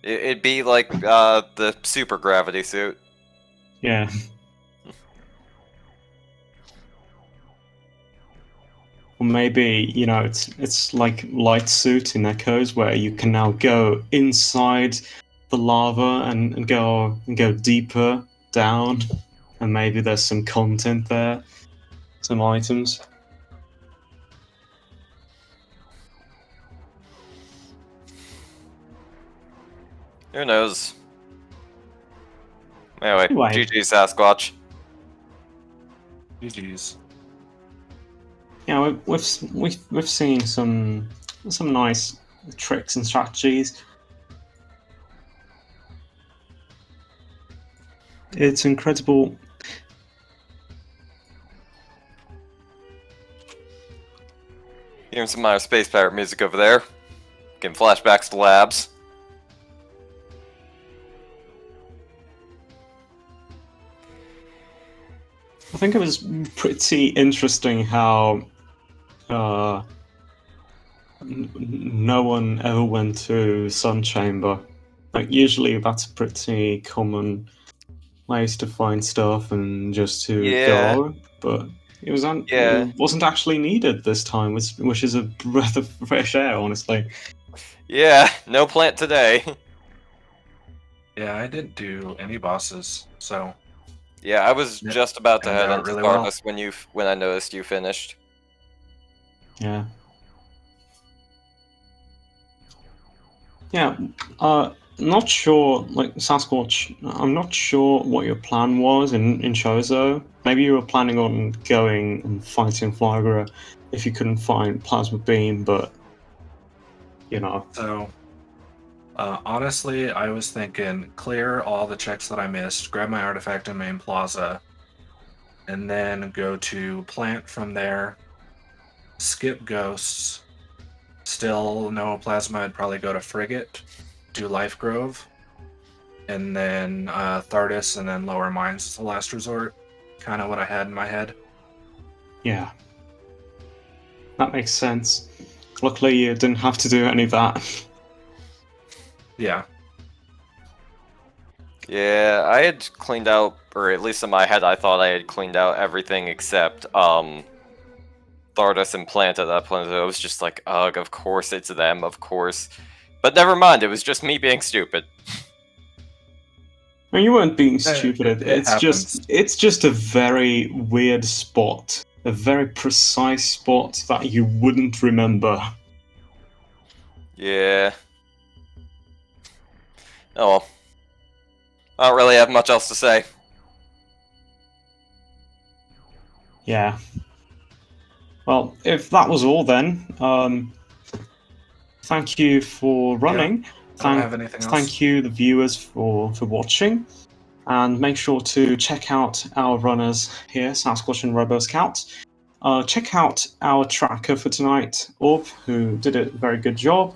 It'd be like the super gravity suit. Yeah. Or maybe, it's like light suit in Echoes where you can now go inside the lava and go deeper down, and maybe there's some content there, some items. Who knows? Anyway, Anyway. GG Sasquatch. GG's. Yeah, we've seen some nice tricks and strategies. It's incredible. Hearing some minor space pirate music over there. Getting flashbacks to labs. I think it was pretty interesting how no one ever went to Sun Chamber. Like usually that's a pretty common place to find stuff and just to go, but it wasn't actually needed this time, which is a breath of fresh air, honestly. Yeah, no plant today. Yeah, I didn't do any bosses, so Yeah, I was Yep. just about to Turned head out into really Stardust when I noticed you finished. Yeah. Yeah, not sure, like, Sasquatch, I'm not sure what your plan was in Chozo. Maybe you were planning on going and fighting Flagra if you couldn't find Plasma Beam, but, So, honestly, I was thinking clear all the checks that I missed, grab my artifact in Main Plaza, and then go to Plant from there, skip Ghosts, still no Plasma, I'd probably go to Frigate, do Life Grove, and then Thardis, and then Lower Mines as the last resort. Kind of what I had in my head. yeah. That makes sense. Luckily, you didn't have to do any of that. Yeah. Yeah, I had cleaned out, or at least in my head, I thought I had cleaned out everything except Thardis and Plant at that point. So it was just like, ugh, of course it's them, of course. But never mind, it was just me being stupid. I mean, you weren't being stupid. It happens. It's just a very weird spot a very precise spot that you wouldn't remember. Yeah. Oh well. I don't really have much else to say. Yeah. Well, if that was all then, thank you for running. I don't have anything else. Thank you, the viewers, for watching. And make sure to check out our runners here, Sasquatch and roboscout. Check out our tracker for tonight, Orb, who did a very good job.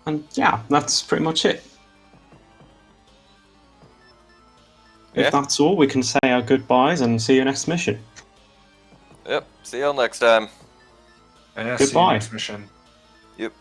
And yeah, that's pretty much it. Yeah. If that's all, we can say our goodbyes and see you next mission. Yep. See y'all next time. Yeah, see you Goodbye. next mission. Yep.